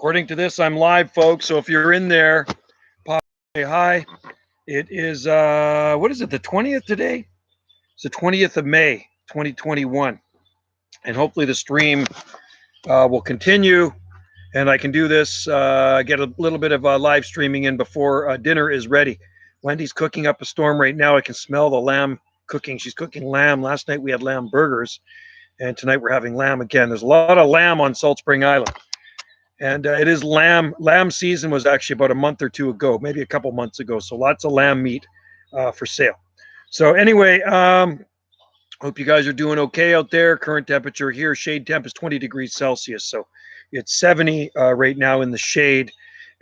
According to this, I'm live, folks. So if you're in there, pop say hi. It is what is it? The 20th today? It's the 20th of May, 2021, and hopefully the stream will continue, and I can do this. Get a little bit of live streaming in before dinner is ready. Wendy's cooking up a storm right now. I can smell the lamb cooking. She's cooking lamb. Last night we had lamb burgers, and tonight we're having lamb again. There's a lot of lamb on Salt Spring Island. And it is lamb. Lamb season was actually about a month or two ago, maybe a couple months ago. So lots of lamb meat for sale. So anyway, hope you guys are doing okay out there. Current temperature here, shade temp is 20 degrees Celsius. So it's 70 right now in the shade.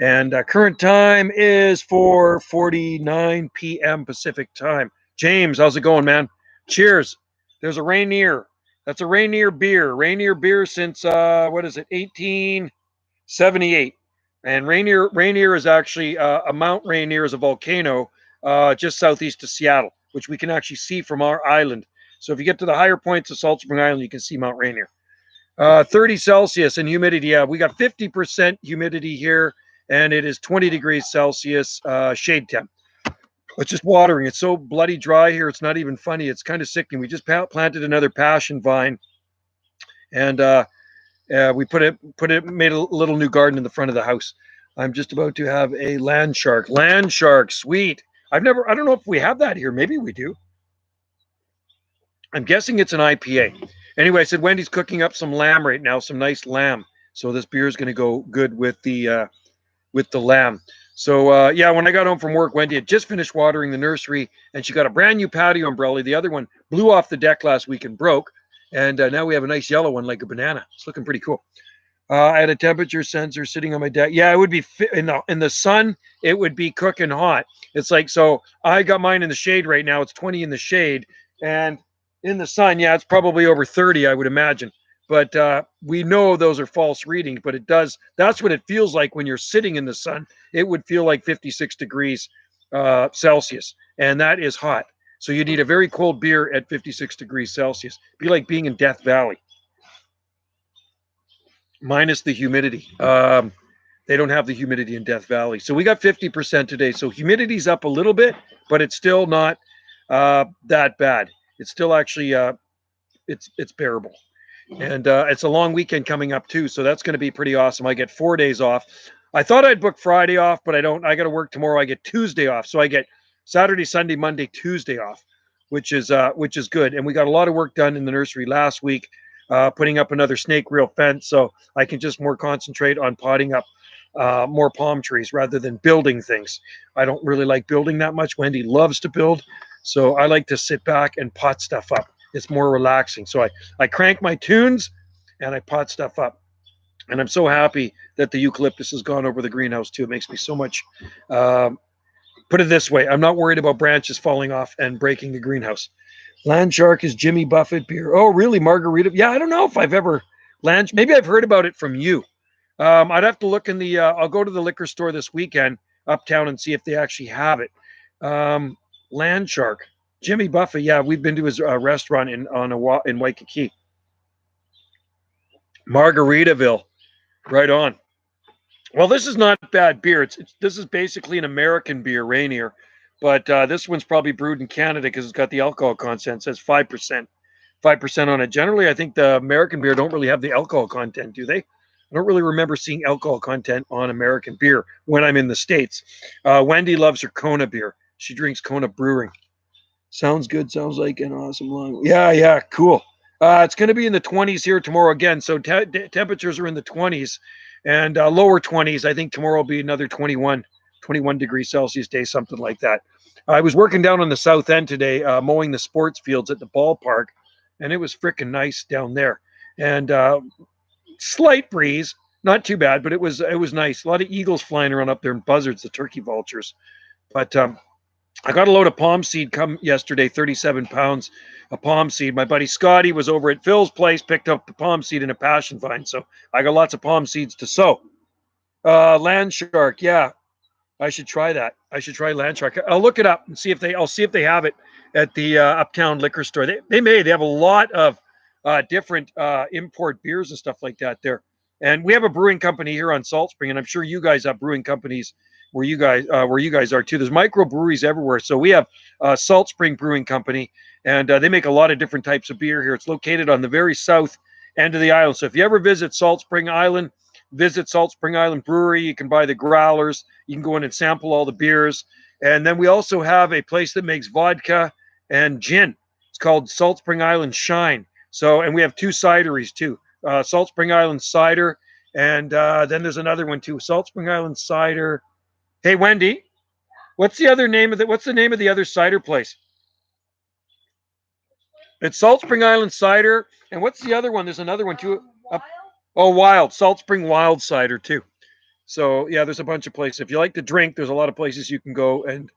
And current time is 4:49 p.m. Pacific time. James, how's it going, man? Cheers. There's a Rainier. That's a Rainier beer. Rainier beer since, what is it, 1878. And Rainier is actually a Mount Rainier is a volcano just southeast of Seattle, which we can actually see from our island. So if you get to the higher points of Salt Spring Island, you can see Mount Rainier. 30 Celsius and humidity. Yeah, we got 50% humidity here, and it is 20 degrees Celsius shade temp. It's just watering. It's so bloody dry here. It's not even funny. It's kind of sickening. We just planted another passion vine, and we made a little new garden in the front of the house. I'm just about to have a land shark. Land shark, sweet. I don't know if we have that here. Maybe we do. I'm guessing it's an IPA. Anyway, I said Wendy's cooking up some lamb right now, some nice lamb. So this beer is going to go good with the lamb. So yeah, when I got home from work, Wendy had just finished watering the nursery, and she got a brand new patio umbrella. The other one blew off the deck last week and broke. And now we have a nice yellow one like a banana. It's looking pretty cool. I had a temperature sensor sitting on my deck. Yeah, it would be in the sun. It would be cooking hot. It's like, so I got mine in the shade right now. It's 20 in the shade, and in the sun, yeah, it's probably over 30, I would imagine. But we know those are false readings. But it does. That's what it feels like when you're sitting in the sun. It would feel like 56 degrees Celsius, and that is hot. So you need a very cold beer at 56 degrees Celsius. It'd be like being in Death Valley. Minus the humidity. They don't have the humidity in Death Valley. So we got 50% today. So humidity's up a little bit, but it's still not that bad. It's still actually, it's bearable. And it's a long weekend coming up too. So that's going to be pretty awesome. I get 4 days off. I thought I'd book Friday off, but I don't. I got to work tomorrow. I get Tuesday off. So I get Saturday, Sunday, Monday, Tuesday off, which is good. And we got a lot of work done in the nursery last week, putting up another snake rail fence, so I can just more concentrate on potting up more palm trees rather than building things. I don't really like building that much. Wendy loves to build, so I like to sit back and pot stuff up. It's more relaxing. So I crank my tunes and I pot stuff up. And I'm so happy that the eucalyptus has gone over the greenhouse too. It makes me so much. Put it this way, I'm not worried about branches falling off and breaking the greenhouse. Land Shark is Jimmy Buffett beer. Oh, really? Margarita? Yeah, I don't know if I've ever maybe I've heard about it from you. I'd have to look in the. I'll go to the liquor store this weekend uptown and see if they actually have it. Land Shark, Jimmy Buffett. Yeah, we've been to his restaurant in Waikiki. Margaritaville, right on. Well, this is not bad beer. This is basically an American beer, Rainier, but this one's probably brewed in Canada because it's got the alcohol content. It says 5%, 5% on it. Generally, I think the American beer don't really have the alcohol content, do they? I don't really remember seeing alcohol content on American beer when I'm in the States. Wendy loves her Kona beer. She drinks Kona Brewing. Sounds good. Sounds like an awesome long. Yeah, cool. It's going to be in the 20s here tomorrow again. So temperatures are in the 20s. And lower 20s. I think tomorrow will be another 21 degrees Celsius day, something like that. I was working down on the south end today, mowing the sports fields at the ballpark, and it was freaking nice down there. And slight breeze, not too bad, but it was nice. A lot of eagles flying around up there and buzzards, the turkey vultures. But I got a load of palm seed come yesterday, 37 pounds of palm seed. My buddy Scotty was over at Phil's place, picked up the palm seed in a passion vine. So I got lots of palm seeds to sow. Land Shark, yeah, I should try that. I should try Land Shark. I'll look it up and see if they have it at the uptown liquor store. They have a lot of different import beers and stuff like that there. And we have a brewing company here on Salt Spring, and I'm sure you guys have brewing companies where you guys are too. There's microbreweries everywhere. So we have Salt Spring Brewing Company, and they make a lot of different types of beer here. It's located on the very south end of the island. So if you ever visit Salt Spring Island, visit Salt Spring Island Brewery. You can buy the growlers. You can go in and sample all the beers. And then we also have a place that makes vodka and gin. It's called Salt Spring Island Shine. So, and we have two cideries too. Salt Spring Island cider, and then there's another one too. Salt Spring Island cider. Hey, Wendy, what's the name of the other cider place? It's Salt Spring Island cider, and what's the other one? There's another one too. Oh, Wild Salt Spring Wild cider too. So yeah, there's a bunch of places. If you like to drink, there's a lot of places you can go and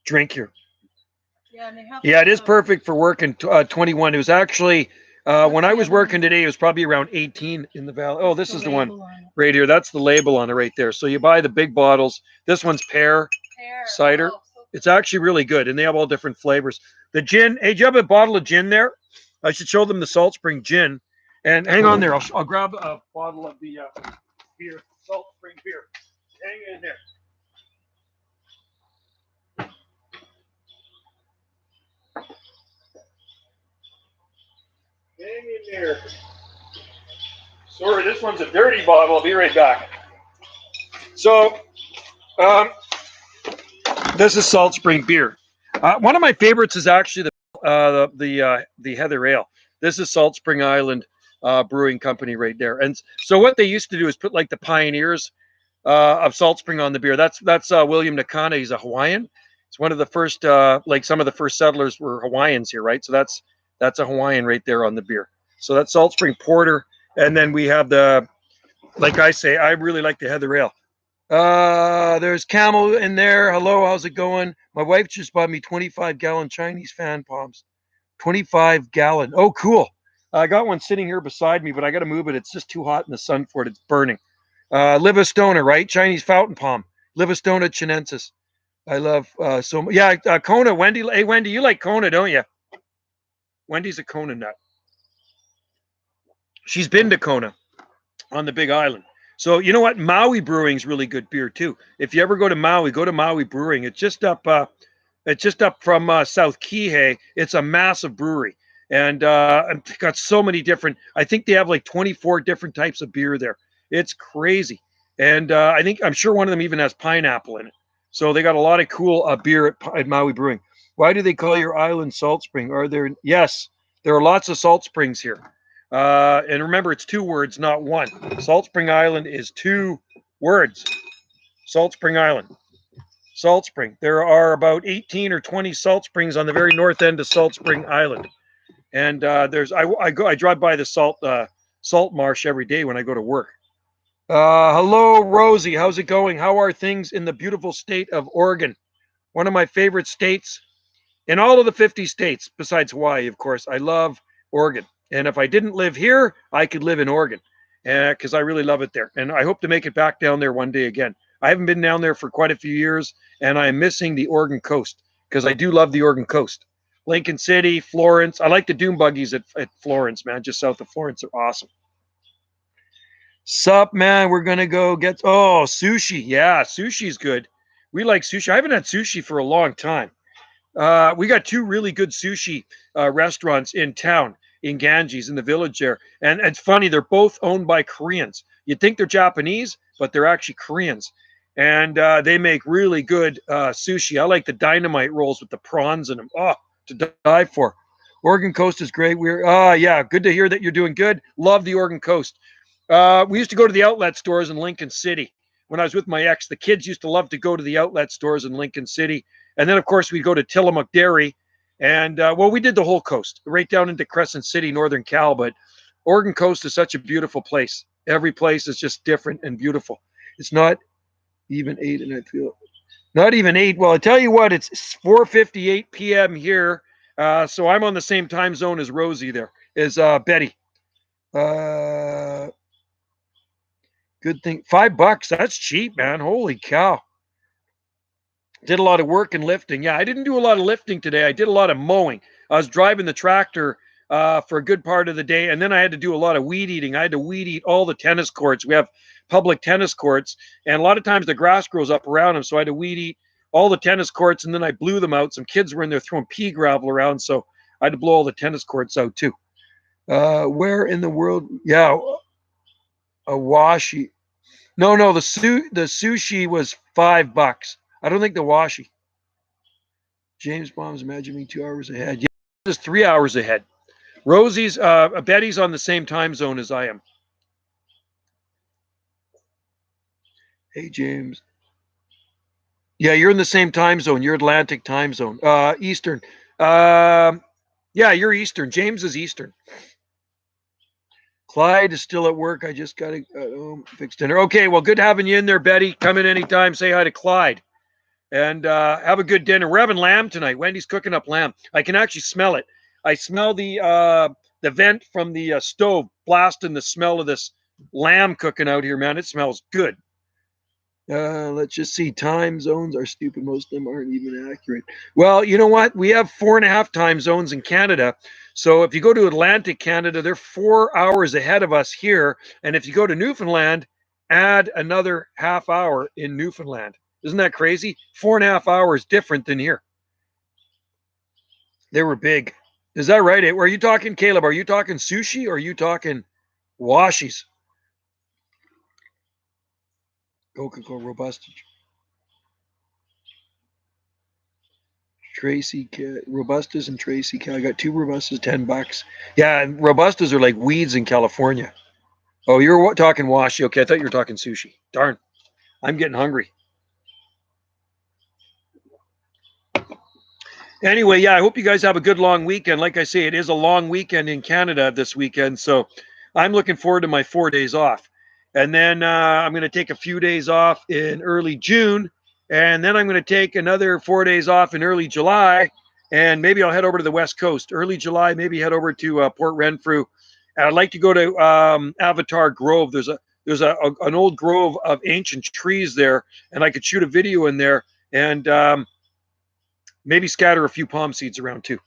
drink here. Yeah, it is perfect for working 21. It was actually when I was working today, it was probably around 18 in the valley. Oh, this is the one right here. That's the label on it right there. So you buy the big bottles. This one's pear cider. It's actually really good, and they have all different flavors. The gin. Hey, do you have a bottle of gin there? I should show them the Salt Spring gin. And hang on there. I'll grab a bottle of the beer, Salt Spring beer. Hang in there. Hang in there. Sorry, this one's a dirty bottle. I'll be right back. So, this is Salt Spring beer. One of my favorites is actually the Heather Ale. This is Salt Spring Island Brewing Company right there. And so what they used to do is put like the pioneers of Salt Spring on the beer. That's William Nakana. He's a Hawaiian. It's one of the first, like some of the first settlers were Hawaiians here, right? So that's a Hawaiian right there on the beer. So that's Salt Spring Porter. And then we have like I say, I really like the Heather Ale. There's Camel in there. Hello, how's it going? My wife just bought me 25-gallon Chinese fan palms. 25-gallon. Oh, cool. I got one sitting here beside me, but I got to move it. It's just too hot in the sun for it. It's burning. Livistona, right? Chinese fountain palm. Livistona chinensis. I love Kona. Wendy. Hey, Wendy, you like Kona, don't you? Wendy's a Kona nut. She's been to Kona on the Big Island. So you know what? Maui Brewing's really good beer too. If you ever go to Maui Brewing. It's just up from South Kihei. It's a massive brewery, and got so many different. I think they have like 24 different types of beer there. It's crazy, and I'm sure one of them even has pineapple in it. So they got a lot of cool beer at Maui Brewing. Why do they call your island Salt Spring? Yes, there are lots of salt springs here. And remember, it's 2 words, not one. Salt Spring Island is 2 words. Salt Spring Island. Salt Spring. There are about 18 or 20 salt springs on the very north end of Salt Spring Island. And I drive by the salt marsh every day when I go to work. Hello, Rosie. How's it going? How are things in the beautiful state of Oregon? One of my favorite states in all of the 50 states, besides Hawaii, of course. I love Oregon. And if I didn't live here, I could live in Oregon because I really love it there. And I hope to make it back down there one day again. I haven't been down there for quite a few years, and I'm missing the Oregon coast because I do love the Oregon coast. Lincoln City, Florence. I like the dune buggies at Florence, man. Just south of Florence. They're awesome. Sup, man. We're going to go get sushi. Yeah, sushi's good. We like sushi. I haven't had sushi for a long time. We got 2 really good sushi restaurants in town. In Ganges, in the village there. And it's funny, they're both owned by Koreans. You'd think they're Japanese, but they're actually Koreans. And they make really good sushi. I like the dynamite rolls with the prawns in them. Oh, to die for. Oregon coast is great. Yeah, good to hear that you're doing good. Love the Oregon coast. We used to go to the outlet stores in Lincoln City. When I was with my ex, the kids used to love to go to the outlet stores in Lincoln City. And then, of course, we'd go to Tillamook Dairy. And, we did the whole coast, right down into Crescent City, Northern Cal. But Oregon coast is such a beautiful place. Every place is just different and beautiful. It's not even 8, and I feel not even 8. Well, I tell you what, it's 4:58 p.m. here. So I'm on the same time zone as Rosie there, as Betty. Good thing. $5. That's cheap, man. Holy cow. Did a lot of work and lifting. Yeah, I didn't do a lot of lifting today. I did a lot of mowing. I was driving the tractor for a good part of the day. And then I had to do a lot of weed eating. I had to weed eat all the tennis courts. We have public tennis courts, and a lot of times the grass grows up around them. So I had to weed eat all the tennis courts, and then I blew them out. Some kids were in there throwing pea gravel around, so I had to blow all the tennis courts out too. Where in the world? Yeah, a washi. No, the sushi was $5. I don't think the washi. James Bond's imagining 2 hours ahead. Yeah, just 3 hours ahead. Rosie's, Betty's on the same time zone as I am. Hey, James. Yeah, you're in the same time zone. You're Atlantic time zone. Eastern. Yeah, you're Eastern. James is Eastern. Clyde is still at work. I just got to fix dinner. Okay, well, good having you in there, Betty. Come in anytime. Say hi to Clyde. And have a good dinner. We're having lamb tonight. Wendy's cooking up lamb. I can actually smell it. I smell the vent from the stove blasting the smell of this lamb cooking out here, man. It smells good. Let's just see. Time zones are stupid. Most of them aren't even accurate. Well, you know what? We have 4.5 time zones in Canada. So if you go to Atlantic Canada, they're 4 hours ahead of us here. And if you go to Newfoundland, add another half hour in Newfoundland. Isn't that crazy? 4.5 hours different than here. They were big. Is that right? Are you talking, Caleb? Are you talking sushi or are you talking washies? Coca-Cola Robusta. Tracy Robustas and Tracy. I got 2 Robustas, $10. Yeah, and Robustas are like weeds in California. Oh, you're talking washi. Okay, I thought you were talking sushi. Darn, I'm getting hungry. Anyway, yeah, I hope you guys have a good long weekend. Like I say, it is a long weekend in Canada this weekend, so I'm looking forward to my 4 days off. And then I'm going to take a few days off in early June, and then I'm going to take another 4 days off in early July, and maybe I'll head over to the West Coast. Early July, maybe head over to Port Renfrew. And I'd like to go to Avatar Grove. There's an old grove of ancient trees there, and I could shoot a video in there, and maybe scatter a few palm seeds around too.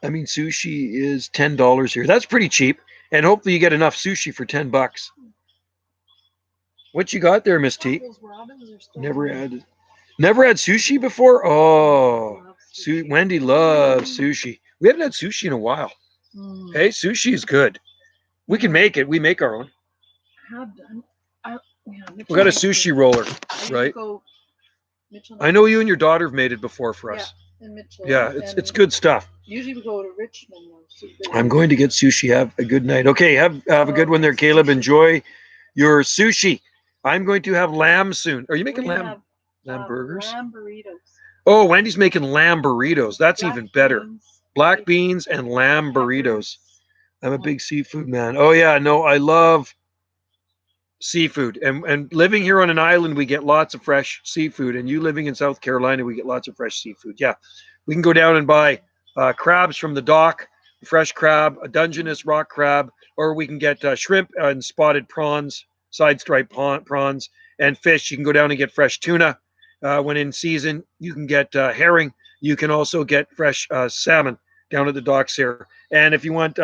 I mean, sushi is $10 here. That's pretty cheap. And hopefully you get enough sushi for $10. What you got there, Miss T? Never had sushi before? Oh, Wendy loves sushi. We haven't had sushi in a while. Hey, sushi is good. We can make it. We make our own. I have done. We got a sushi roller, right? I know you and your daughter have made it before for us. In Mitchell. Yeah, it's good stuff. Usually we go to Richmond. I'm going to get sushi. Have a good night. Okay, have a good one there, Caleb. Enjoy your sushi. I'm going to have lamb soon. Are you making lamb burgers? Lamb burritos. Oh, Wendy's making lamb burritos. That's even better. Black beans and lamb burritos. I'm a big seafood man. Oh yeah, no, I love seafood. And living here on an island, we get lots of fresh seafood. And you living in South Carolina, we get lots of fresh seafood. Yeah, we can go down and buy crabs from the dock, fresh crab, a Dungeness rock crab, or we can get shrimp and spotted prawns, side striped prawns, and fish. You can go down and get fresh tuna when in season. You can get herring. You can also get fresh salmon down at the docks here. And if you want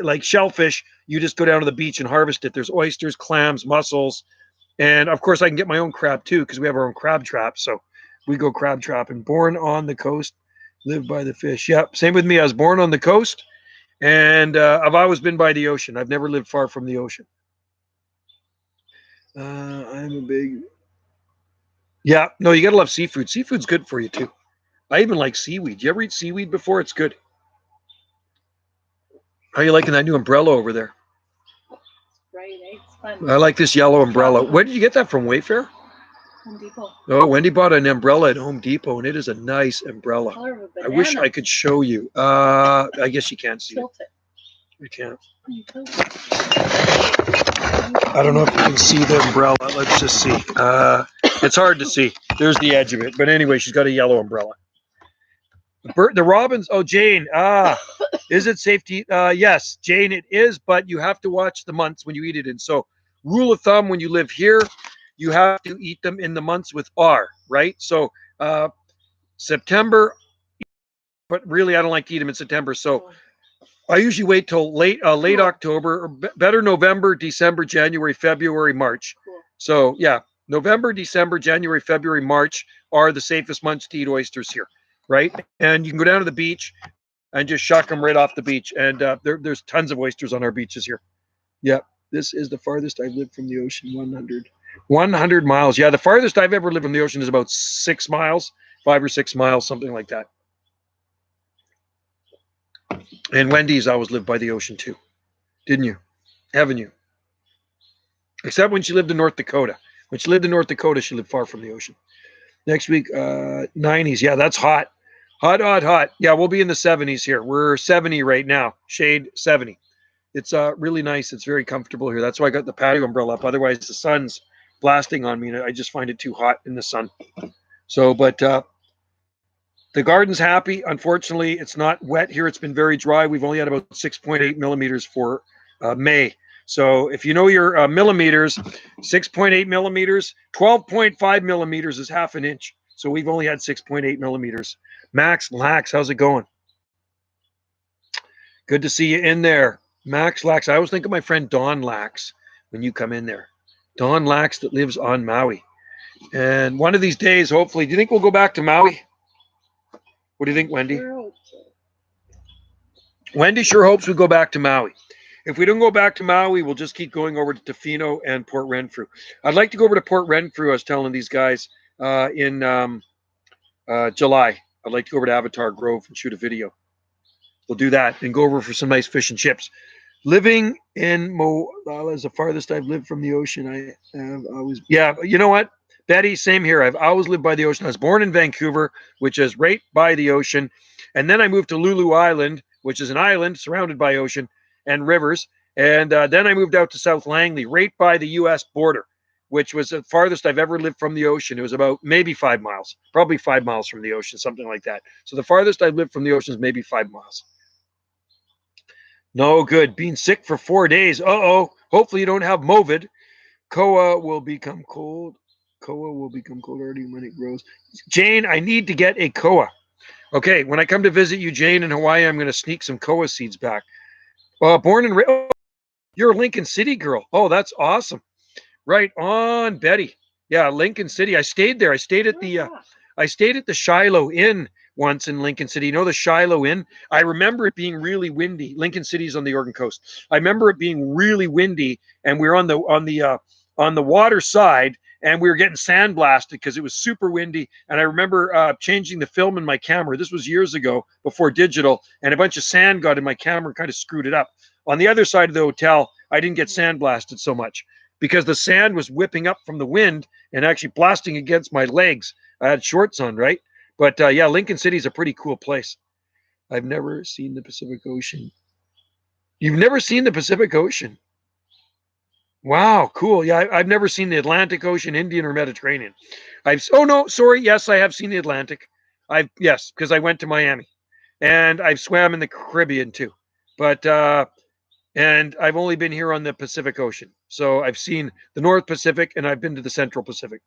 like shellfish, you just go down to the beach and harvest it. There's oysters, clams, mussels, and of course I can get my own crab too because we have our own crab trap. So we go crab trapping. Born on the coast, live by the fish. Yep, same with me. I was born on the coast, and I've always been by the ocean. I've never lived far from the ocean. I'm a big. Yeah, no, you gotta love seafood. Seafood's good for you too. I even like seaweed. You ever eat seaweed before? It's good. How are you liking that new umbrella over there? Right, it's fun. I like this yellow umbrella. Where did you get that from? Wayfair? Home Depot. Oh, Wendy bought an umbrella at Home Depot, and it is a nice umbrella. I wish I could show you. I guess you can't see it. You can't. I don't know if you can see the umbrella. Let's just see. It's hard to see. There's the edge of it. But anyway, she's got a yellow umbrella. The robins. Oh, Jane. Is it safe to eat? Yes, Jane, it is, but you have to watch the months when you eat it in. So rule of thumb, when you live here, you have to eat them in the months with R, right? So September, but really I don't like to eat them in September. So I usually wait till late October, or better November, December, January, February, March. So yeah, November, December, January, February, March are the safest months to eat oysters here, right? And you can go down to the beach and just shuck them right off the beach. And there's tons of oysters on our beaches here. Yeah, this is the farthest I've lived from the ocean, 100 miles. Yeah, the farthest I've ever lived from the ocean is about 6 miles, 5 or 6 miles, something like that. And Wendy's always lived by the ocean too, didn't you? Haven't you? Except when she lived in North Dakota. When she lived in North Dakota, she lived far from the ocean. Next week, 90s. Yeah, that's hot. Hot, hot, hot. Yeah, we'll be in the 70s here. We're 70 right now. Shade 70. It's really nice. It's very comfortable here. That's why I got the patio umbrella up. Otherwise, the sun's blasting on me, and I just find it too hot in the sun. So, but the garden's happy. Unfortunately, it's not wet here. It's been very dry. We've only had about 6.8 millimeters for May. So if you know your millimeters, 6.8 millimeters, 12.5 millimeters is half an inch. So we've only had 6.8 millimeters. Max Lax, how's it going? Good to see you in there. Max Lax. I always think of my friend Don Lax when you come in there. Don Lax that lives on Maui. And one of these days, hopefully, do you think we'll go back to Maui? What do you think, Wendy? Wendy sure hopes we go back to Maui. If we don't go back to Maui, we'll just keep going over to Tofino and Port Renfrew. I'd like to go over to Port Renfrew. I was telling these guys in July. I'd like to go over to Avatar Grove and shoot a video. We'll do that and go over for some nice fish and chips. Living in Moala is the farthest I've lived from the ocean. I have always, yeah, you know what? Betty, same here. I've always lived by the ocean. I was born in Vancouver, which is right by the ocean. And then I moved to Lulu Island, which is an island surrounded by ocean and rivers. And then I moved out to South Langley, right by the U.S. border, which was the farthest I've ever lived from the ocean. It was about maybe 5 miles, probably 5 miles from the ocean, something like that. So the farthest I've lived from the ocean is maybe 5 miles. No good. Being sick for 4 days. Uh-oh. Hopefully you don't have COVID. Koa will become cold. Koa will become cold already when it grows. Jane, I need to get a koa. Okay, when I come to visit you, Jane, in Hawaii, I'm going to sneak some koa seeds back. Born and raised. Oh, you're a Lincoln City girl. Oh, that's awesome. Right on, Betty. Yeah, Lincoln City. I stayed there. I stayed at the Shiloh Inn once in Lincoln City. You know the Shiloh Inn? I remember it being really windy. Lincoln City's on the Oregon coast. I remember it being really windy, and we were on the water side, and we were getting sandblasted because it was super windy. And I remember changing the film in my camera. This was years ago, before digital, and a bunch of sand got in my camera and kind of screwed it up. On the other side of the hotel, I didn't get sandblasted so much because the sand was whipping up from the wind and actually blasting against my legs. I had shorts on, right? But yeah, Lincoln City is a pretty cool place. I've never seen the Pacific Ocean. You've never seen the Pacific Ocean? Wow, cool. Yeah, I've never seen the Atlantic Ocean, Indian, or Mediterranean. Oh no, sorry. Yes, I have seen the Atlantic. Yes, because I went to Miami, and I've swam in the Caribbean too. But and I've only been here on the Pacific Ocean. So I've seen the North Pacific, and I've been to the Central Pacific.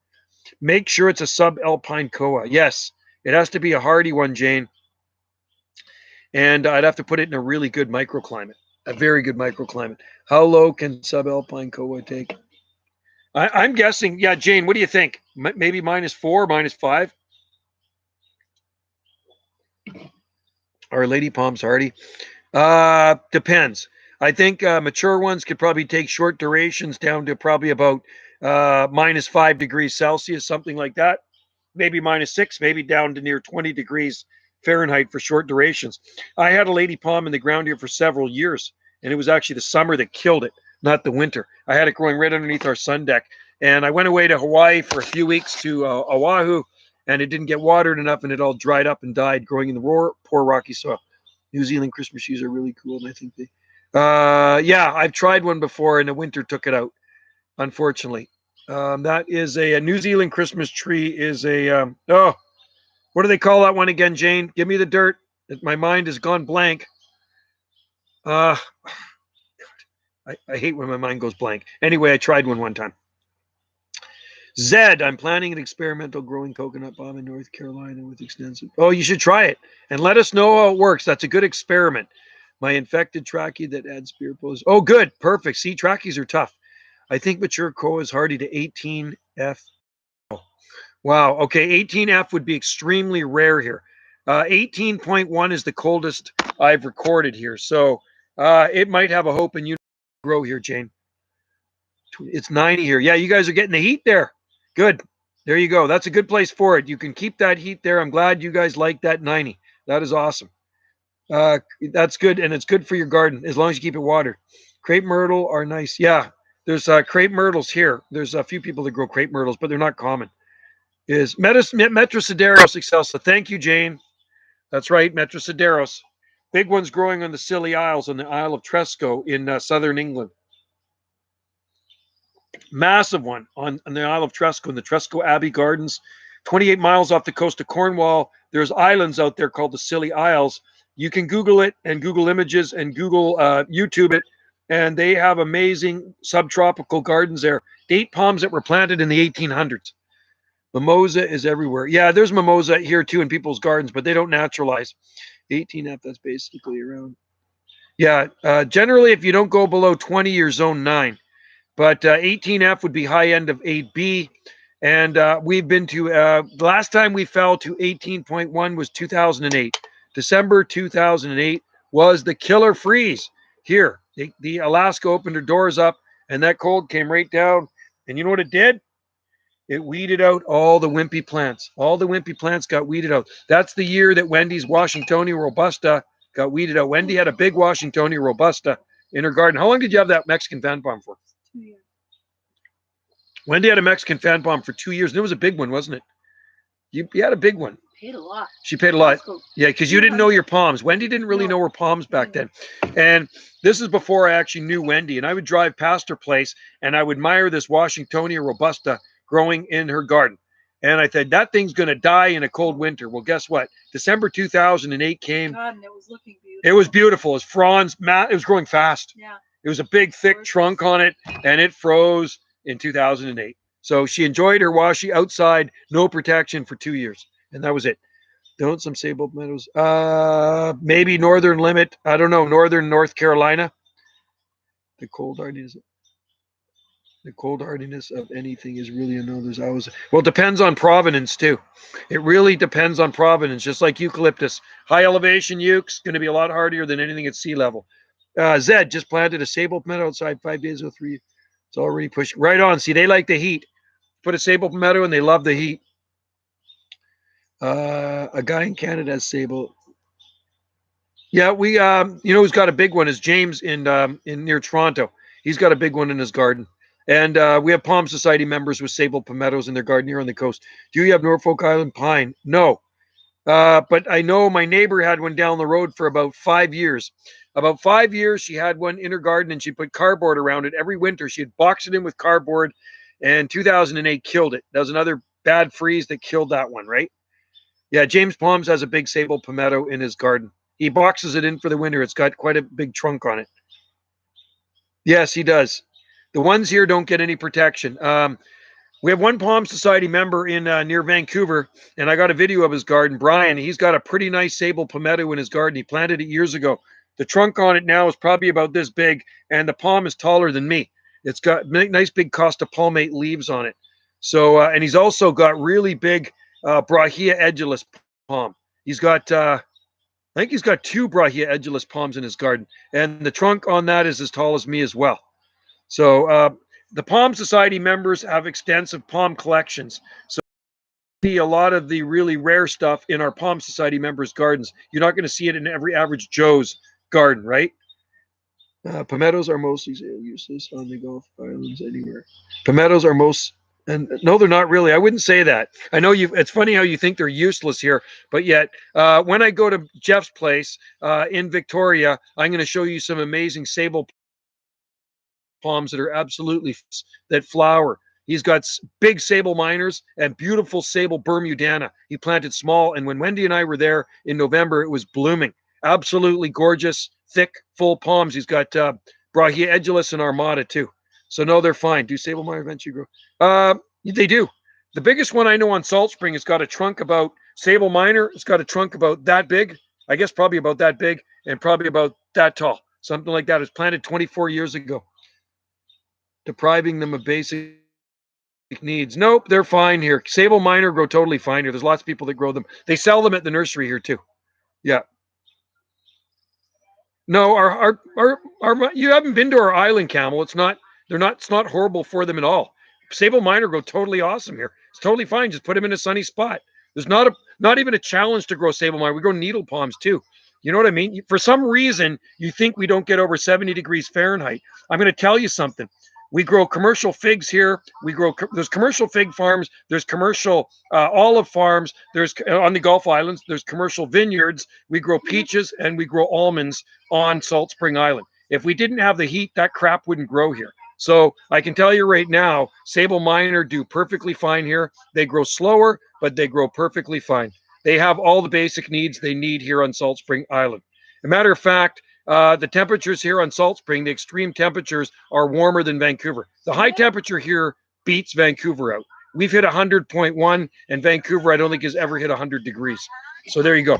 Make sure it's a subalpine koa. Yes, it has to be a hardy one, Jane. And I'd have to put it in a really good microclimate, a very good microclimate. How low can subalpine koa take? I'm guessing, yeah, Jane, what do you think? Maybe -4, -5? Are lady palms hardy? Depends. I think mature ones could probably take short durations down to probably about -5 degrees Celsius, something like that. Maybe -6, maybe down to near 20 degrees Fahrenheit for short durations. I had a lady palm in the ground here for several years, and it was actually the summer that killed it, not the winter. I had it growing right underneath our sun deck. And I went away to Hawaii for a few weeks to Oahu, and it didn't get watered enough, and it all dried up and died growing in the poor rocky soil. New Zealand Christmas trees are really cool, and I think they yeah, I've tried one before, and the winter took it out, unfortunately. That is a New Zealand Christmas tree is a oh, what do they call that one again, Jane? Give me the dirt. My mind has gone blank. I hate when my mind goes blank. Anyway, I tried one time. Zed, I'm planning an experimental growing coconut palm in North Carolina with extensive. Oh, you should try it and let us know how it works. That's a good experiment. My infected trachea that adds spear pose. Oh, good. Perfect. See, tracheas are tough. I think mature coa is hardy to 18F. Wow. Okay. 18F would be extremely rare here. 18.1 is the coldest I've recorded here. So it might have a hope and you grow here, Jane. It's 90 here. Yeah, you guys are getting the heat there. Good. There you go. That's a good place for it. You can keep that heat there. I'm glad you guys like that 90. That is awesome. That's good. And it's good for your garden as long as you keep it watered. Crepe Myrtle are nice. Yeah, there's Crepe Myrtles here. There's a few people that grow Crepe Myrtles, but they're not common. Is Metrosideros excelsa. Thank you, Jane. That's right, Metrosideros. Big ones growing on the Scilly Isles on the Isle of Tresco in southern England. Massive one on the Isle of Tresco in the Tresco Abbey Gardens, 28 miles off the coast of Cornwall. There's islands out there called the Scilly Isles. You can Google it and Google images and Google YouTube it, and they have amazing subtropical gardens there. Date palms that were planted in the 1800s. Mimosa is everywhere. Yeah, there's mimosa here too in people's gardens, but they don't naturalize. 18F, that's basically around. Yeah, generally if you don't go below 20, you're zone 9. But 18F would be high end of 8B. And we've been to, the last time we fell to 18.1 was 2008. December 2008 was the killer freeze here. The Alaska opened her doors up and that cold came right down. And you know what it did? It weeded out all the wimpy plants. All the wimpy plants got weeded out. That's the year that Wendy's Washingtonia robusta got weeded out. Wendy had a big Washingtonia robusta in her garden. How long did you have that Mexican fan palm for? 2 years. Wendy had a Mexican fan palm for 2 years, and it was a big one, wasn't it? You had a big one. Paid a lot. She paid a lot. Yeah, because you didn't know your palms. Wendy didn't really know her palms back then. And this is before I actually knew Wendy. And I would drive past her place, and I would admire this Washingtonia robusta growing in her garden. And I said, that thing's going to die in a cold winter. Well, guess what? December 2008 came. God, and it was looking beautiful. It was beautiful. It was fronds. It was growing fast. Yeah. It was a big, thick trunk on it, and it froze in 2008. So she enjoyed her washi outside, no protection for 2 years. And that was it. Don't some sable meadows. Maybe northern limit. I don't know. Northern North Carolina. The cold hardiness of anything is really there's always well, it depends on provenance too. It really depends on provenance, just like eucalyptus. High elevation eucs going to be a lot harder than anything at sea level. Zed just planted a sable meadow outside 5 days ago. 3. It's already pushing right on. See, they like the heat. Put a sable meadow and they love the heat. A guy in Canada has sable. Yeah, we you know who's got a big one is James in near Toronto. He's got a big one in his garden. And we have Palm Society members with sable palmettos in their garden here on the coast. Do you have Norfolk Island pine? No. But I know my neighbor had one down the road for about 5 years. About 5 years, she had one in her garden and she put cardboard around it every winter. She'd box it in with cardboard, and 2008 killed it. That was another bad freeze that killed that one, right? Yeah, James Palms has a big sable palmetto in his garden. He boxes it in for the winter. It's got quite a big trunk on it. Yes, he does. The ones here don't get any protection. We have one Palm Society member in near Vancouver, and I got a video of his garden. Brian, he's got a pretty nice sable palmetto in his garden. He planted it years ago. The trunk on it now is probably about this big, and the palm is taller than me. It's got nice big Costa palmate leaves on it. So, and he's also got really big Brahia edulis palm. He's got, I think he's got 2 Brahia edulis palms in his garden, and the trunk on that is as tall as me as well. So the Palm Society members have extensive palm collections. So see a lot of the really rare stuff in our Palm Society members' gardens. You're not going to see it in every average Joe's garden, right? Palmettos are mostly useless on the Gulf Islands anywhere. Palmettos are and no, they're not really. I wouldn't say that. I know it's funny how you think they're useless here, but yet when I go to Jeff's place in Victoria, I'm going to show you some amazing sable palms that are absolutely that flower. He's got big sable minors and beautiful sable Bermudana. He planted small, and when Wendy and I were there in November, it was blooming. Absolutely gorgeous, thick, full palms. He's got Brahia edulis and Armada too. So no, they're fine. Do sable minor eventually grow? They do. The biggest one I know on Salt Spring has got a trunk about Sable Minor. It's got a trunk about that big. I guess probably about that big and probably about that tall. Something like that. It was planted 24 years ago. Depriving them of basic needs. Nope, they're fine here. Sable Minor grow totally fine here. There's lots of people that grow them. They sell them at the nursery here too. Yeah. No, you haven't been to our island, Camel. It's not horrible for them at all. Sable Minor grow totally awesome here. It's totally fine. Just put them in a sunny spot. There's not even a challenge to grow Sable Minor. We grow needle palms too. You know what I mean? For some reason, you think we don't get over 70 degrees Fahrenheit. I'm going to tell you something. We grow commercial figs here. There's commercial fig farms. There's commercial olive farms. There's on the Gulf Islands. There's commercial vineyards. We grow peaches and we grow almonds on Salt Spring Island. If we didn't have the heat, that crap wouldn't grow here. So I can tell you right now, Sable Minor do perfectly fine here. They grow slower, but they grow perfectly fine. They have all the basic needs they need here on Salt Spring Island. As a matter of fact, the temperatures here on Salt Spring, the extreme temperatures are warmer than Vancouver. The high temperature here beats Vancouver out. We've hit 100.1, and Vancouver, I don't think, has ever hit 100 degrees. So there you go.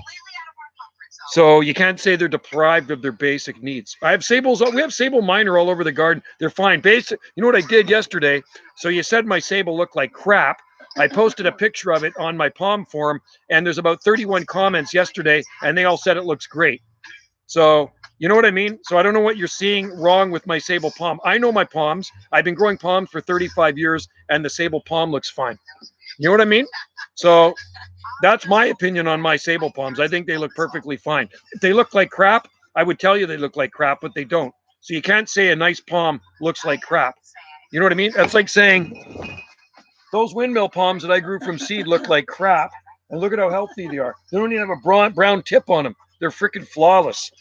So you can't say they're deprived of their basic needs. We have Sable Minor all over the garden. They're fine. Basic. You know what I did yesterday? So you said my sable looked like crap. I posted a picture of it on my palm forum, and there's about 31 comments yesterday, and they all said it looks great. So you know what I mean? So I don't know what you're seeing wrong with my sable palm. I know my palms. I've been growing palms for 35 years, and the sable palm looks fine. You know what I mean? So that's my opinion on my sable palms. I think they look perfectly fine. If they look like crap, I would tell you they look like crap, but they don't. So you can't say a nice palm looks like crap. You know what I mean? That's like saying those windmill palms that I grew from seed look like crap, and look at how healthy they are. They don't even have a brown tip on them. They're freaking flawless.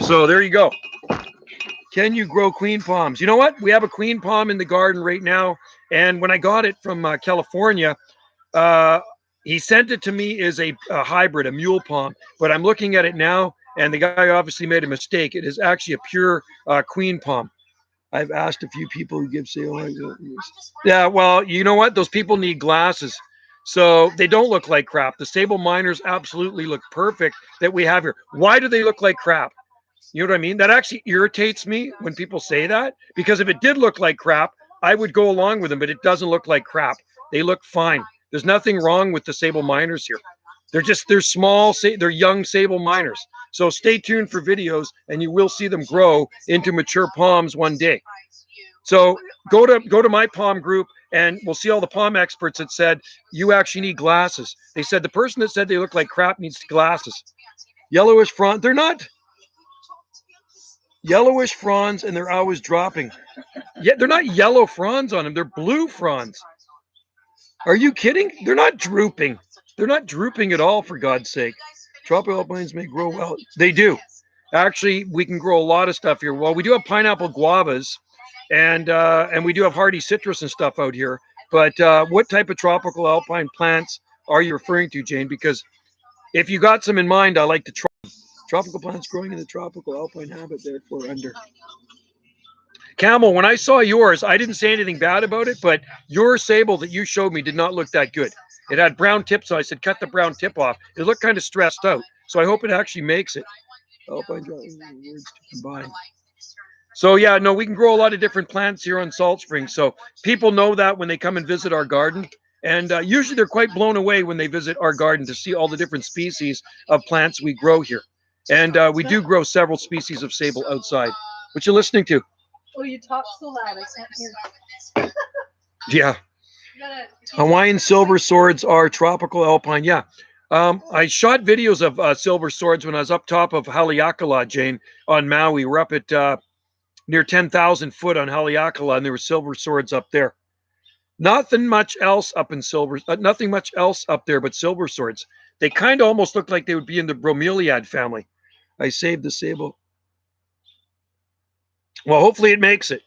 So there you go. Can you grow queen palms? You know what? We have a queen palm in the garden right now, and when I got it from California, he sent it to me as a hybrid, a mule palm, but I'm looking at it now, and the guy obviously made a mistake. It is actually a pure queen palm. I've asked a few people who give sale. Yeah, well, you know what? Those people need glasses. So they don't look like crap. The Sable Minors absolutely look perfect that we have here. Why do they look like crap? You know what I mean? That actually irritates me when people say that, because if it did look like crap, I would go along with them, but it doesn't look like crap. They look fine. There's nothing wrong with the Sable Minors here. They're small, they're young Sable Minors. So stay tuned for videos and you will see them grow into mature palms one day. So go to my palm group and we'll see all the palm experts that said you actually need glasses. They said the person that said they look like crap needs glasses. Yellowish frond, they're not. Yellowish fronds and they're always dropping. Yeah, they're not yellow fronds on them, they're blue fronds. Are you kidding? They're not drooping. They're not drooping at all, for God's sake. Tropical alpines may grow well. They do. Actually, we can grow a lot of stuff here. Well, we do have pineapple guavas, and we do have hardy citrus and stuff out here. But what type of tropical alpine plants are you referring to, Jane? Because if you got some in mind, I like to try. Tropical plants growing in the tropical alpine habit, therefore under. Camel, when I saw yours, I didn't say anything bad about it, but your sable that you showed me did not look that good. It had brown tips, so I said, cut the brown tip off. It looked kind of stressed out. So I hope it actually makes it. Alpine words to combine. So yeah, no, we can grow a lot of different plants here on Salt Spring. So people know that when they come and visit our garden. And usually they're quite blown away when they visit our garden to see all the different species of plants we grow here. And we do grow several species of sable outside. What you listening to? Oh, you talk so loud, I can't hear. Yeah. Hawaiian silver swords are tropical alpine. Yeah. I shot videos of silver swords when I was up top of Haleakala, Jane, on Maui. We're up at near 10,000 foot on Haleakala, and there were silver swords up there. Nothing much else up in silver. Nothing much else up there but silver swords. They kind of almost look like they would be in the bromeliad family. I saved the sable. Well, hopefully it makes it.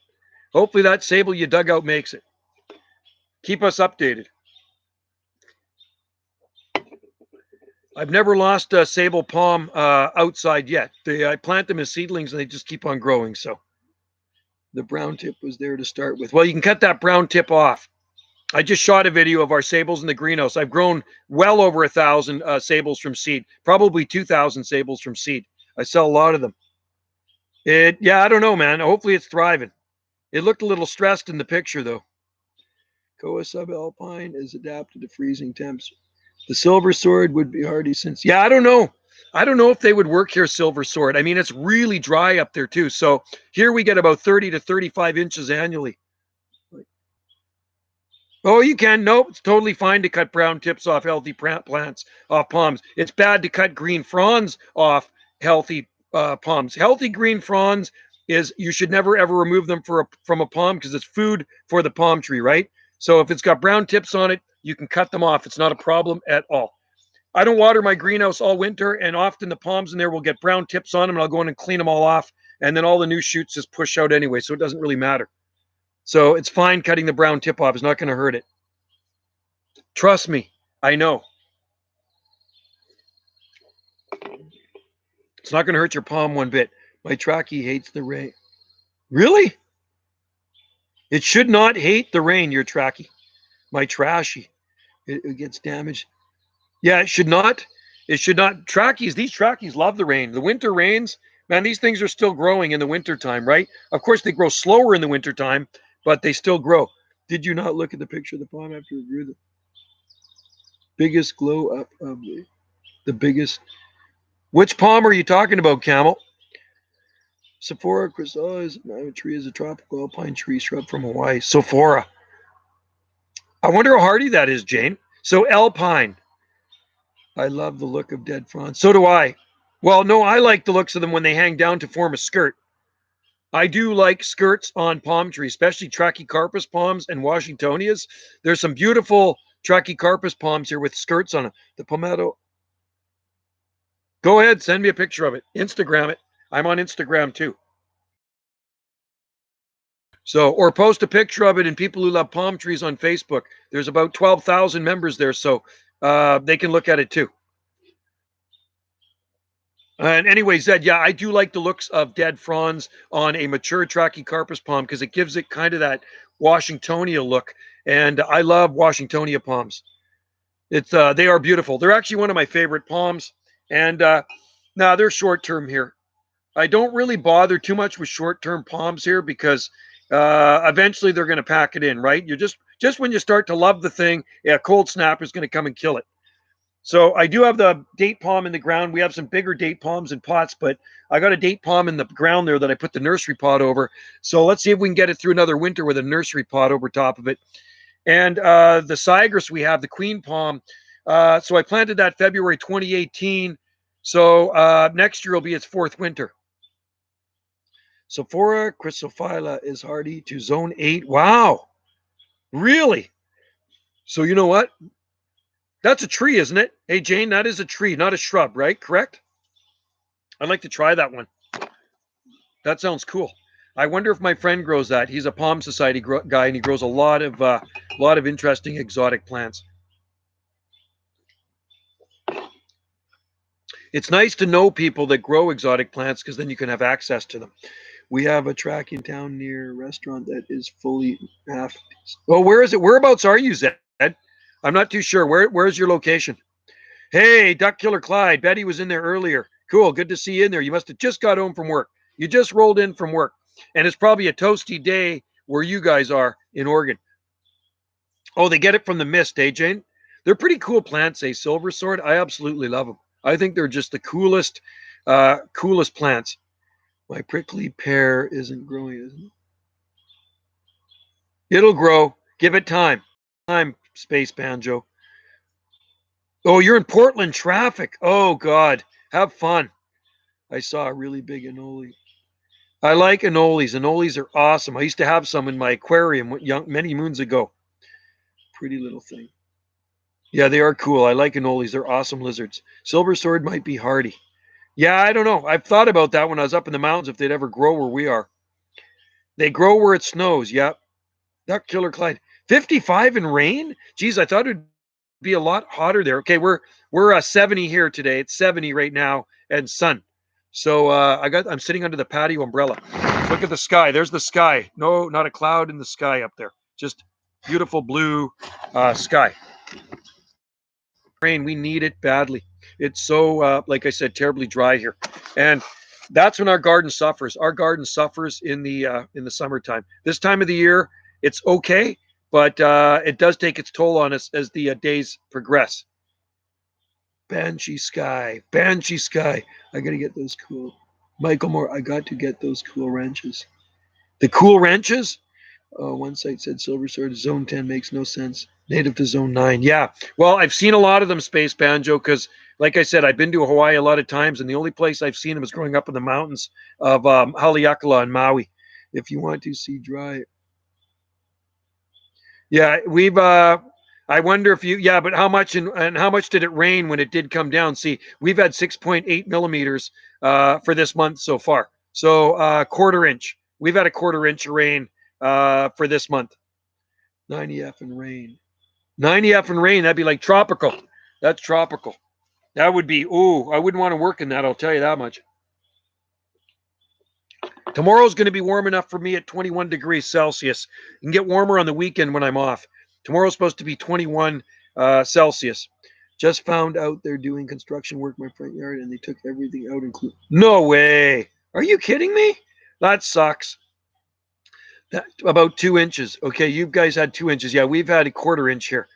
Hopefully that sable you dug out makes it. Keep us updated. I've never lost a sable palm outside yet. I plant them as seedlings and they just keep on growing. So the brown tip was there to start with. Well, you can cut that brown tip off. I just shot a video of our sables in the greenhouse. I've grown well over 1,000 sables from seed, probably 2,000 sables from seed. I sell a lot of them. Yeah, I don't know, man. Hopefully it's thriving. It looked a little stressed in the picture, though. Koa subalpine is adapted to freezing temps. The silver sword would be hardy since. Yeah, I don't know. I don't know if they would work here, silver sword. I mean, it's really dry up there, too. So here we get about 30 to 35 inches annually. Oh, you can. Nope, it's totally fine to cut brown tips off healthy plants, off palms. It's bad to cut green fronds off healthy palms. Healthy green fronds is you should never ever remove them from a palm because it's food for the palm tree, right? So if it's got brown tips on it, you can cut them off. It's not a problem at all. I don't water my greenhouse all winter, and often the palms in there will get brown tips on them, and I'll go in and clean them all off, and then all the new shoots just push out anyway, so it doesn't really matter. So it's fine cutting the brown tip off. It's not going to hurt it. Trust me, I know. It's not going to hurt your palm one bit. My trachea hates the rain. Really? It should not hate the rain, your trachea. My trachea. It gets damaged. Yeah, it should not. It should not. These tracheas love the rain. The winter rains, man, these things are still growing in the wintertime, right? Of course, they grow slower in the wintertime, but they still grow. Did you not look at the picture of the palm after you grew the biggest glow up of the biggest? Which palm are you talking about, Camel? Sephora chrysalis tree is a tropical alpine tree shrub from Hawaii. Sephora. I wonder how hardy that is, Jane. So alpine. I love the look of dead fronds. So do I. Well, no, I like the looks of them when they hang down to form a skirt. I do like skirts on palm trees, especially Trachycarpus palms and Washingtonias. There's some beautiful Trachycarpus palms here with skirts on them. The palmetto. Go ahead, send me a picture of it. Instagram it. I'm on Instagram too. So, or post a picture of it in People Who Love Palm Trees on Facebook. There's about 12,000 members there, so they can look at it too. And anyway, Zed, yeah, I do like the looks of dead fronds on a mature Trachycarpus palm because it gives it kind of that Washingtonia look. And I love Washingtonia palms. They are beautiful. They're actually one of my favorite palms. And now they're short term here. I don't really bother too much with short term palms here because eventually they're going to pack it in, right? You're just when you start to love the thing, a cold snap is going to come and kill it. So I do have the date palm in the ground. We have some bigger date palms in pots, but I got a date palm in the ground there that I put the nursery pot over. So let's see if we can get it through another winter with a nursery pot over top of it. And the Sigris we have, the queen palm. So I planted that February 2018. So next year will be its fourth winter. Sephora chrysophylla is hardy to zone 8. Wow. Really? So you know what? That's a tree, isn't it? Hey, Jane, that is a tree, not a shrub, right? Correct? I'd like to try that one. That sounds cool. I wonder if my friend grows that. He's a Palm Society guy, and he grows a lot of interesting exotic plants. It's nice to know people that grow exotic plants because then you can have access to them. We have a track in town near a restaurant that is fully half. Oh, where is it? Whereabouts are you, Zed? I'm not too sure. Where's your location? Hey, Duck Killer Clyde. Betty was in there earlier. Cool. Good to see you in there. You must have just got home from work. You just rolled in from work. And it's probably a toasty day where you guys are in Oregon. Oh, they get it from the mist, eh, Jane? They're pretty cool plants, eh? Silver sword. I absolutely love them. I think they're just the coolest plants. My prickly pear isn't growing, isn't it? It'll grow. Give it time. Space Banjo. Oh, you're in Portland traffic. Oh, God. Have fun. I saw a really big anole. I like anoles. Anoles are awesome. I used to have some in my aquarium many moons ago. Pretty little thing. Yeah, they are cool. I like anoles. They're awesome lizards. Silver sword might be hardy. Yeah, I don't know. I've thought about that when I was up in the mountains, if they'd ever grow where we are. They grow where it snows. Yep. Duck Killer Clyde. 55 in rain? Geez, I thought it'd be a lot hotter there. Okay, we're 70 here today. It's 70 right now and sun. So I'm sitting under the patio umbrella. Look at the sky. There's the sky. No, not a cloud in the sky up there. Just beautiful blue sky. Rain, we need it badly. It's so, like I said, terribly dry here, and that's when our garden suffers. Our garden suffers in the summertime. This time of the year, it's okay, but it does take its toll on us as the days progress. Banshee sky, banshee sky. I gotta get those cool. Michael Moore, I got to get those cool wrenches. The cool wrenches? One site said Silver Sword Zone 10 makes no sense. Native to Zone 9. Yeah. Well, I've seen a lot of them, Space Banjo, because, like I said, I've been to Hawaii a lot of times, and the only place I've seen them is growing up in the mountains of Haleakala and Maui. If you want to see dry. Yeah, we've. I wonder if you. Yeah, but how much and how much did it rain when it did come down? See, we've had 6.8 millimeters for this month so far. So quarter inch. We've had a quarter inch of rain for this month. 90F and rain. 90F and rain. That'd be like tropical. That's tropical. That would be. Ooh, I wouldn't want to work in that. I'll tell you that much. Tomorrow's going to be warm enough for me at 21 degrees Celsius. You can get warmer on the weekend when I'm off. Tomorrow's supposed to be 21 Celsius. Just found out they're doing construction work in my front yard and they took everything out, including. No way. Are you kidding me? That sucks. That, about 2 inches. Okay, you guys had 2 inches. Yeah, we've had a quarter inch here.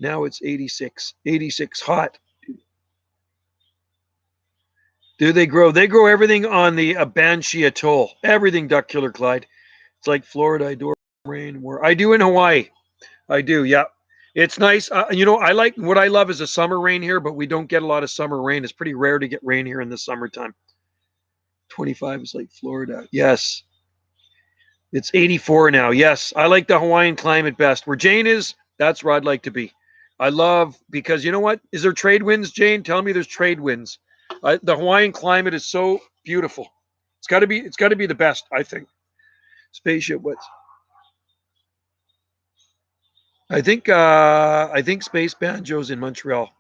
Now it's 86. 86 hot. Do they grow? They grow everything on the Banshee Atoll. Everything, Duck Killer Clyde. It's like Florida. I do rain more. I do in Hawaii. I do. Yeah, it's nice. You know, I like what I love is a summer rain here, but we don't get a lot of summer rain. It's pretty rare to get rain here in the summertime. 25 is like Florida. Yes. It's 84 now. Yes, I like the Hawaiian climate best. Where Jane is, that's where I'd like to be. I love because you know what? Is there trade winds, Jane? Tell me there's trade winds. The Hawaiian climate is so beautiful. It's got to be. It's got to be the best, I think. Spaceship. What's? I think Space Banjo's in Montreal.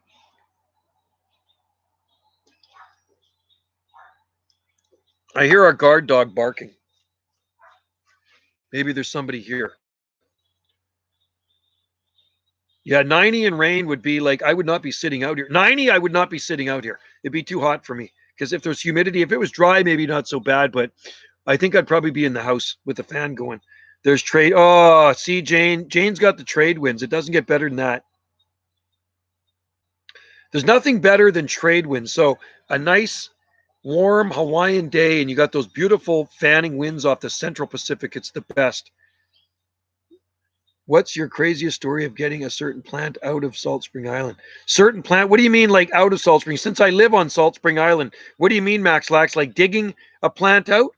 I hear our guard dog barking. Maybe there's somebody here. Yeah, 90 and rain would be like I would not be sitting out here. 90, I would not be sitting out here. It'd be too hot for me because if there's humidity, if it was dry, maybe not so bad. But I think I'd probably be in the house with the fan going. There's trade. Oh, see, Jane's got the trade winds. It doesn't get better than that. There's nothing better than trade winds. So a nice, warm Hawaiian day, and you got those beautiful fanning winds off the Central Pacific. It's the best. What's your craziest story of getting a certain plant out of Salt Spring Island? Certain plant? What do you mean, like out of Salt Spring? Since I live on Salt Spring Island, what do you mean, Max Lax? Like digging a plant out?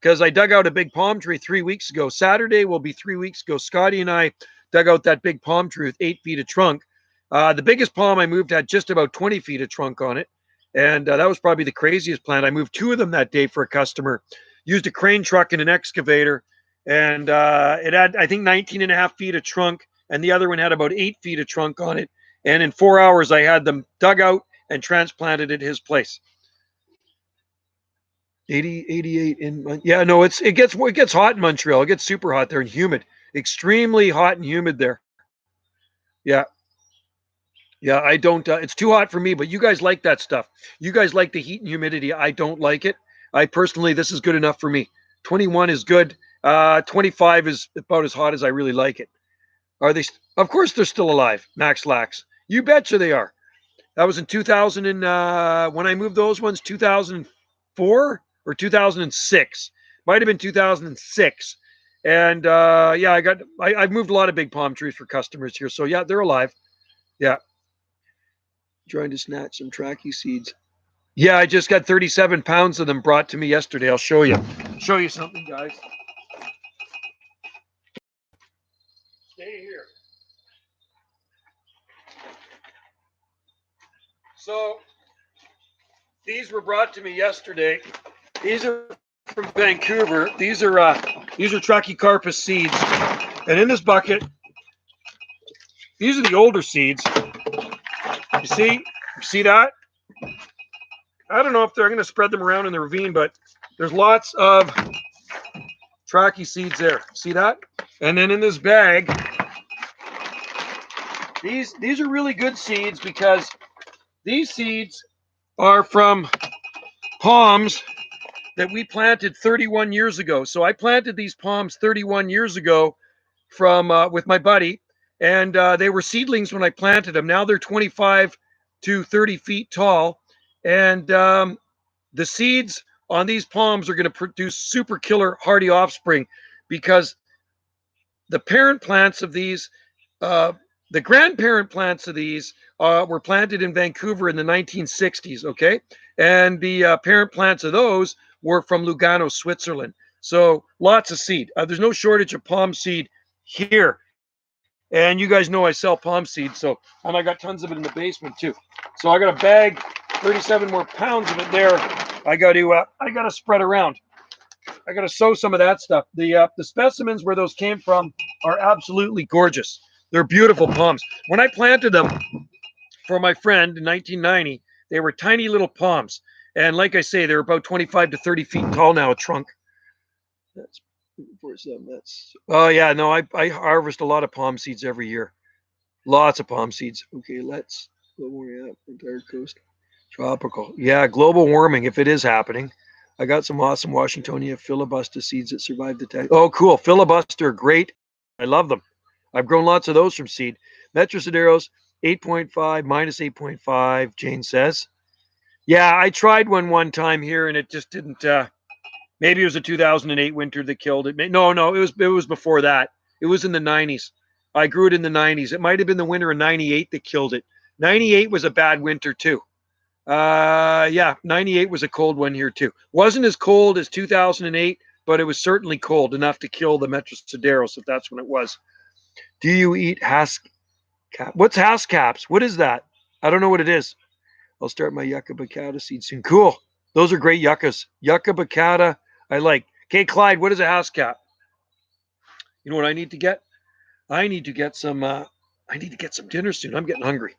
Because I dug out a big palm tree 3 weeks ago. Saturday will be 3 weeks ago. Scotty and I dug out that big palm tree with 8 feet of trunk. The biggest palm I moved had just about 20 feet of trunk on it. And that was probably the craziest plant. I moved 2 of them that day for a customer. Used a crane truck and an excavator. And it had, I think, 19 and a half feet of trunk, and the other one had about 8 feet of trunk on it. And in 4 hours, I had them dug out and transplanted at his place. 80, 88 in, yeah, no, it gets hot in Montreal. It gets super hot there and humid, extremely hot and humid there. Yeah. Yeah, I don't, it's too hot for me, but you guys like that stuff. You guys like the heat and humidity. I don't like it. I personally, this is good enough for me. 21 is good. 25 is about as hot as I really like it. Are they? Of course they're still alive, Max Lax. You betcha they are. That was in 2000 and when I moved those ones, 2004 or 2006. Might have been 2006. And yeah, I've moved a lot of big palm trees for customers here. So yeah, they're alive. Yeah. Trying to snatch some trachea seeds. Yeah, I just got 37 pounds of them brought to me yesterday. I'll show you. Show you something, guys. Stay here. So these were brought to me yesterday. These are from Vancouver. These are Trachycarpus seeds. And in this bucket, these are the older seeds. You see that? I don't know if they're going to spread them around in the ravine, but there's lots of trachea seeds there. See that? And then in this bag, These are really good seeds because these seeds are from palms that we planted 31 years ago. So I planted these palms 31 years ago from with my buddy, and they were seedlings when I planted them. Now they're 25 to 30 feet tall, and the seeds on these palms are going to produce super killer hardy offspring because the parent plants of these, uh, the grandparent plants of these were planted in Vancouver in the 1960s, okay? And the parent plants of those were from Lugano, Switzerland. So lots of seed. There's no shortage of palm seed here. And you guys know I sell palm seed, and I got tons of it in the basement too. So I got a bag, 37 more pounds of it there. I got to spread around. I got to sow some of that stuff. The specimens where those came from are absolutely gorgeous. They're beautiful palms. When I planted them for my friend in 1990, they were tiny little palms. And like I say, they're about 25 to 30 feet tall now, a trunk. That's oh yeah, no, I harvest a lot of palm seeds every year. Lots of palm seeds. Okay, let's go where we at. Entire coast. Tropical. Yeah, global warming, if it is happening. I got some awesome Washingtonia filibuster seeds that survived the test. Oh, cool. Filibuster, great. I love them. I've grown lots of those from seed. Metrosideros, 8.5, minus 8.5, Jane says. Yeah, I tried one time here, and it just didn't. Maybe it was a 2008 winter that killed it. No, it was before that. It was in the 90s. I grew it in the 90s. It might have been the winter of 98 that killed it. 98 was a bad winter, too. Yeah, 98 was a cold one here too. Wasn't as cold as 2008, but it was certainly cold enough to kill the Metrosideros, if that's when it was. Do you eat Hask cap? What's Hask caps? What is that? I don't know what it is. I'll start my yucca bacata seed soon. Cool. Those are great yuccas. Yucca bacata, I like. Okay, Clyde, what is a Hask cap? You know what I need to get? I need to get some dinner soon. I'm getting hungry.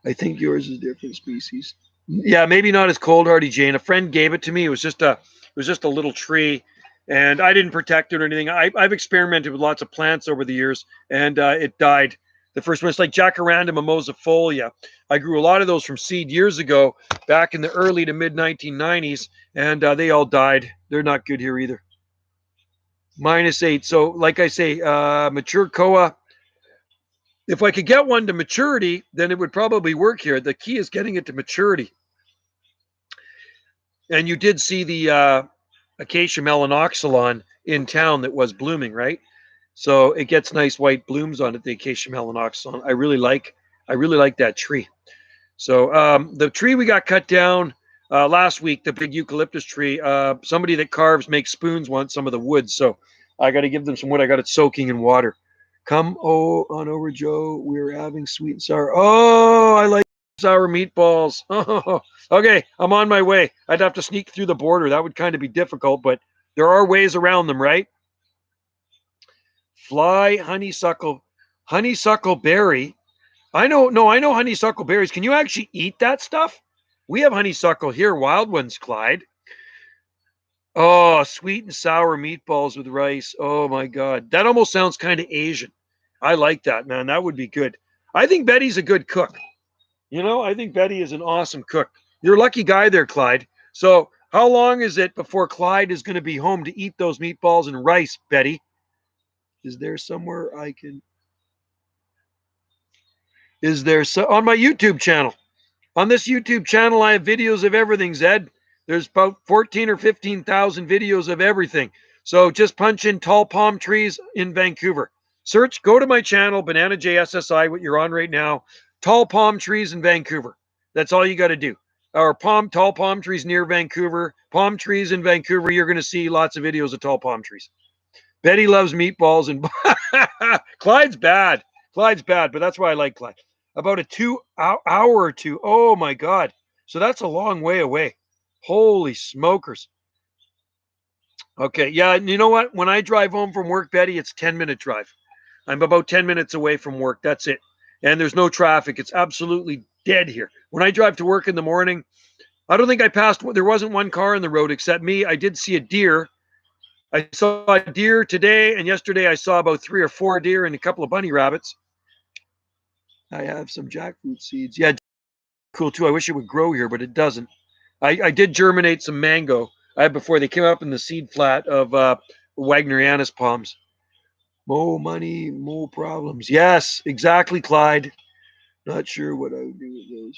I think yours is different species. Yeah, maybe not as cold hardy, Jane. A friend gave it to me. It was just a little tree, and I didn't protect it or anything. I've experimented with lots of plants over the years, and it died. The first one, it's like Jacaranda, Mimosa, Folia. I grew a lot of those from seed years ago, back in the early to mid 1990s, and they all died. They're not good here either. -8. So, like I say, mature koa. If I could get one to maturity, then it would probably work here. The key is getting it to maturity. And you did see the acacia melanoxylon in town that was blooming, right? So it gets nice white blooms on it, the acacia melanoxylon. I really like that tree. So the tree we got cut down last week, the big eucalyptus tree, somebody that carves, makes spoons wants some of the wood. So I got to give them some wood. I got it soaking in water. Come on over, Joe. We're having sweet and sour. Oh, I like sour meatballs. Oh, okay, I'm on my way. I'd have to sneak through the border. That would kind of be difficult, but there are ways around them, right? Fly honeysuckle berry. I know honeysuckle berries. Can you actually eat that stuff? We have honeysuckle here, wild ones, Clyde. Oh, sweet and sour meatballs with rice. Oh my God. That almost sounds kind of Asian. I like that, man. That would be good. I think Betty's a good cook. I think Betty is an awesome cook. You're a lucky guy there, Clyde. So how long is it before Clyde is going to be home to eat those meatballs and rice, Betty? Is there somewhere I can... on my YouTube channel? On this YouTube channel, I have videos of everything, Zed. There's about 14 or 15,000 videos of everything. So just punch in tall palm trees in Vancouver. Go to my channel, Banana JSSI, what you're on right now. Tall palm trees in Vancouver. That's all you got to do. Or tall palm trees near Vancouver. Palm trees in Vancouver, you're going to see lots of videos of tall palm trees. Betty loves meatballs and Clyde's bad. But that's why I like Clyde. About a 2 hour or two. Oh my God. So that's a long way away. Holy smokers. Okay. Yeah. You know what? When I drive home from work, Betty, it's 10-minute drive. I'm about 10 minutes away from work. That's it. And there's no traffic. It's absolutely dead here. When I drive to work in the morning, I don't think there wasn't one car on the road except me. I did see a deer. I saw a deer today, and yesterday I saw about 3 or 4 deer and a couple of bunny rabbits. I have some jackfruit seeds. Yeah, cool too. I wish it would grow here, but it doesn't. I did germinate some mango before they came up in the seed flat of Wagnerianus palms. More money, more problems. Yes, exactly, Clyde. Not sure what I would do with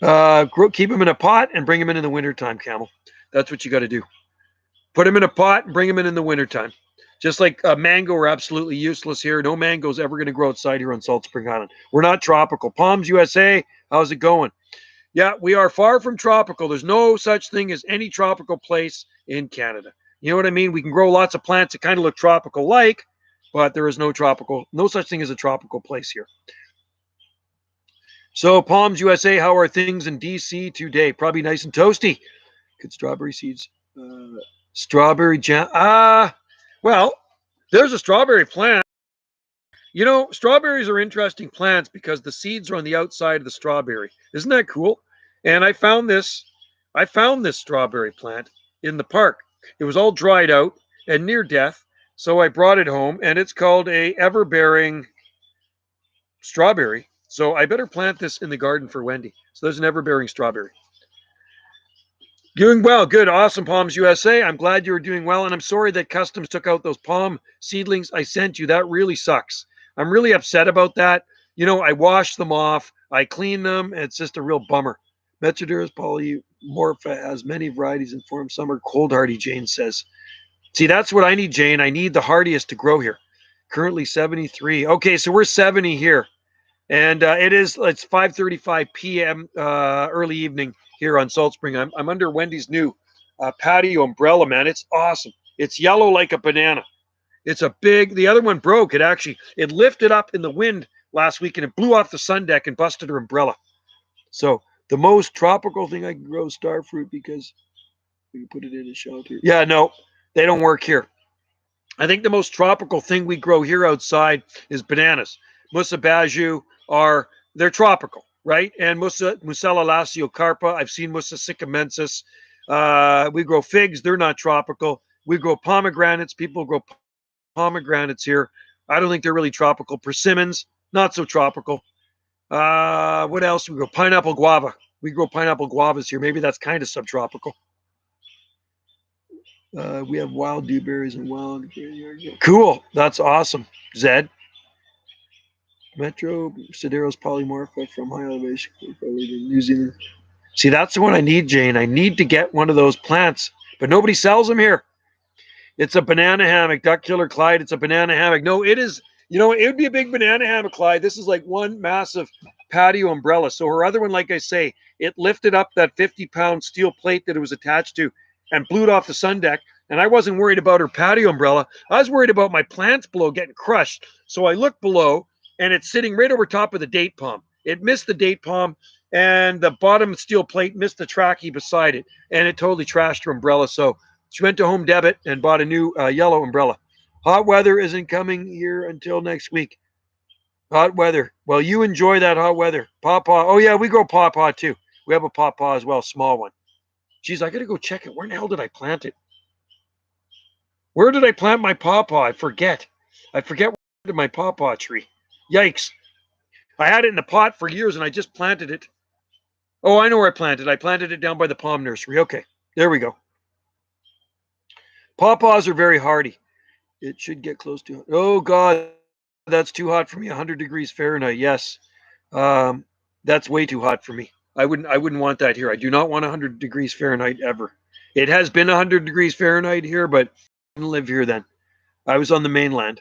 those. Keep them in a pot and bring them in the wintertime, Camel. That's what you got to do. Put them in a pot and bring them in the wintertime. Just like mango are absolutely useless here. No mango's ever going to grow outside here on Salt Spring Island. We're not tropical. Palms USA, how's it going? Yeah, we are far from tropical. There's no such thing as any tropical place in Canada. You know what I mean? We can grow lots of plants that kind of look tropical like, but there is no such thing as a tropical place here. So, Palms USA, how are things in DC today? Probably nice and toasty. Good strawberry seeds. Strawberry jam. Well, there's a strawberry plant. You know, strawberries are interesting plants because the seeds are on the outside of the strawberry. Isn't that cool? And I found this strawberry plant in the park. It was all dried out and near death. So I brought it home and it's called a ever-bearing strawberry. So I better plant this in the garden for Wendy. So there's an ever-bearing strawberry. Doing well. Good. Awesome, Palms USA. I'm glad you're doing well. And I'm sorry that Customs took out those palm seedlings I sent you. That really sucks. I'm really upset about that. You know, I washed them off. I cleaned them. It's just a real bummer. Metrodurus polymorpha has many varieties and forms. Some are cold hardy, Jane says. See, that's what I need, Jane. I need the hardiest to grow here. Currently 73. Okay, so we're 70 here. And it's 5:35 p.m. Early evening here on Salt Spring. I'm under Wendy's new patio umbrella, man. It's awesome. It's yellow like a banana. It's a big. The other one broke. It lifted up in the wind last week and it blew off the sun deck and busted her umbrella. So the most tropical thing I can grow is starfruit because we can put it in a shelter. Yeah, no, they don't work here. I think the most tropical thing we grow here outside is bananas. Musa baju they're tropical, right? And Musella laciocarpa. I've seen Musa sycamensis. We grow figs. They're not tropical. We grow pomegranates. People grow pomegranates here. I don't think they're really tropical. Persimmons, not so tropical. What else? We grow pineapple guava. We grow pineapple guavas here. Maybe that's kind of subtropical. We have wild dewberries and wild. Cool. That's awesome. Zed. Metro Sideros polymorpha from high elevation, New Zealand. See, that's the one I need, Jane. I need to get one of those plants, but nobody sells them here. It's a banana hammock, Duck Killer Clyde. It's a banana hammock. No, it is. You know, it would be a big banana hammock, Clyde. This is like one massive patio umbrella. So her other one, like I say, it lifted up that 50-pound steel plate that it was attached to and blew it off the sun deck. And I wasn't worried about her patio umbrella. I was worried about my plants below getting crushed. So I looked below, and it's sitting right over top of the date palm. It missed the date palm, and the bottom steel plate missed the trachea beside it, and it totally trashed her umbrella. So she went to Home Debit and bought a new yellow umbrella. Hot weather isn't coming here until next week. Hot weather. Well, you enjoy that hot weather. Pawpaw. Oh, yeah, we grow pawpaw, too. We have a pawpaw as well, small one. Geez, I got to go check it. Where in the hell did I plant it? Where did I plant my pawpaw? I forget where I planted my pawpaw tree. Yikes. I had it in a pot for years, and I just planted it. Oh, I know where I planted it. I planted it down by the palm nursery. Okay, there we go. Pawpaws are very hardy. It should get close to. Oh God, that's too hot for me. 100 degrees Fahrenheit. Yes, that's way too hot for me. I wouldn't want that here. I do not want 100 degrees Fahrenheit ever. It has been 100 degrees Fahrenheit here, but I didn't live here then. I was on the mainland.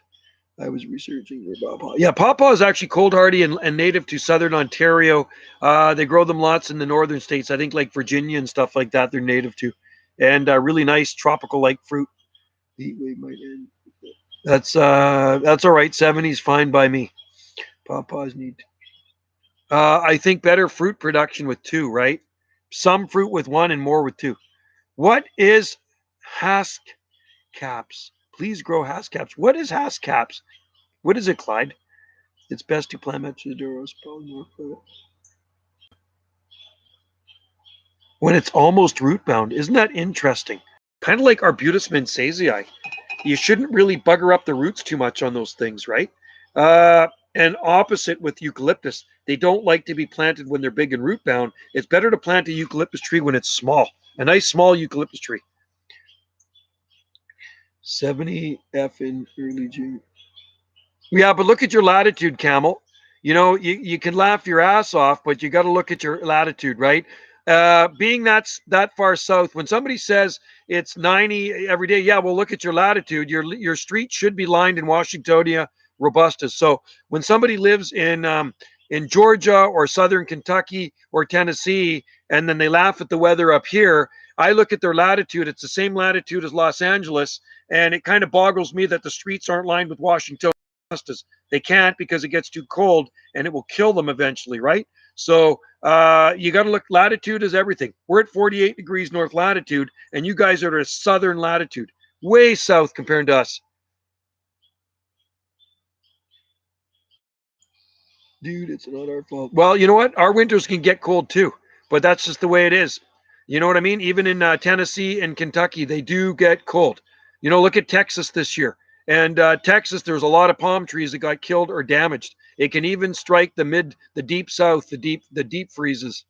I was researching your pawpaw. Yeah, pawpaw is actually cold hardy and native to southern Ontario. They grow them lots in the northern states. I think like Virginia and stuff like that. They're native to, and really nice tropical-like fruit. The heat wave might end. That's all right. 70's fine by me. Pawpaws need. I think better fruit production with two, right? Some fruit with one and more with two. What is hask caps? Please grow hask caps. What is hask caps? What is it, Clyde? It's best to plant Metrodoros polymorpha when it's almost root bound. Isn't that interesting? Kind of like Arbutus mensaii. You shouldn't really bugger up the roots too much on those things, right? And And opposite with eucalyptus, they don't like to be planted when they're big and root bound. It's better to plant a eucalyptus tree when it's small, a nice small eucalyptus tree. 70 F in early June. Yeah, but look at your latitude, Camel. You know, you can laugh your ass off, but you got to look at your latitude, right? Being that's that far south, when somebody says it's 90 every day, yeah, well, look at your latitude. Your street should be lined in Washingtonia robustus. So when somebody lives in Georgia or southern Kentucky or Tennessee, and then they laugh at the weather up here, I look at their latitude. It's the same latitude as Los Angeles, and it kind of boggles me that the streets aren't lined with Washington. They can't because it gets too cold and it will kill them eventually, right? So you got to look. Latitude is everything. We're at 48 degrees north latitude, and you guys are at a southern latitude, way south compared to us. Dude, it's not our fault. Well, you know what? Our winters can get cold too, but that's just the way it is. You know what I mean? Even in Tennessee and Kentucky, they do get cold. You know, look at Texas this year. And Texas, there's a lot of palm trees that got killed or damaged. It can even strike the deep south, the deep freezes.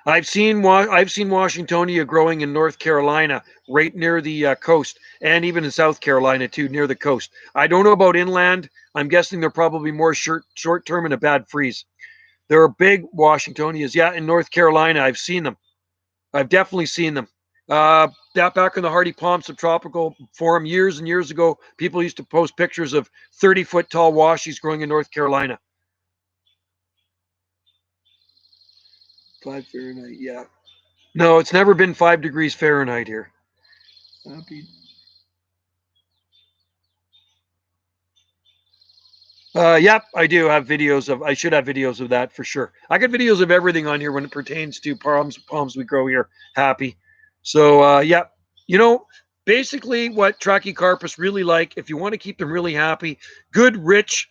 I've seen Washingtonia growing in North Carolina, right near the coast, and even in South Carolina too, near the coast. I don't know about inland. I'm guessing they're probably more short term and a bad freeze. There are big Washingtonias. Yeah, in North Carolina, I've seen them. I've definitely seen them. That back in the Hardy Palm Subtropical Forum years and years ago, people used to post pictures of 30-foot tall washies growing in North Carolina. 5 Fahrenheit, yeah. No, it's never been 5 degrees Fahrenheit here. Happy. Yep, I do have videos of. I should have videos of that for sure. I got videos of everything on here when it pertains to palms we grow here. Happy. So yeah, you know, basically what Trachycarpus really like, if you want to keep them really happy, good rich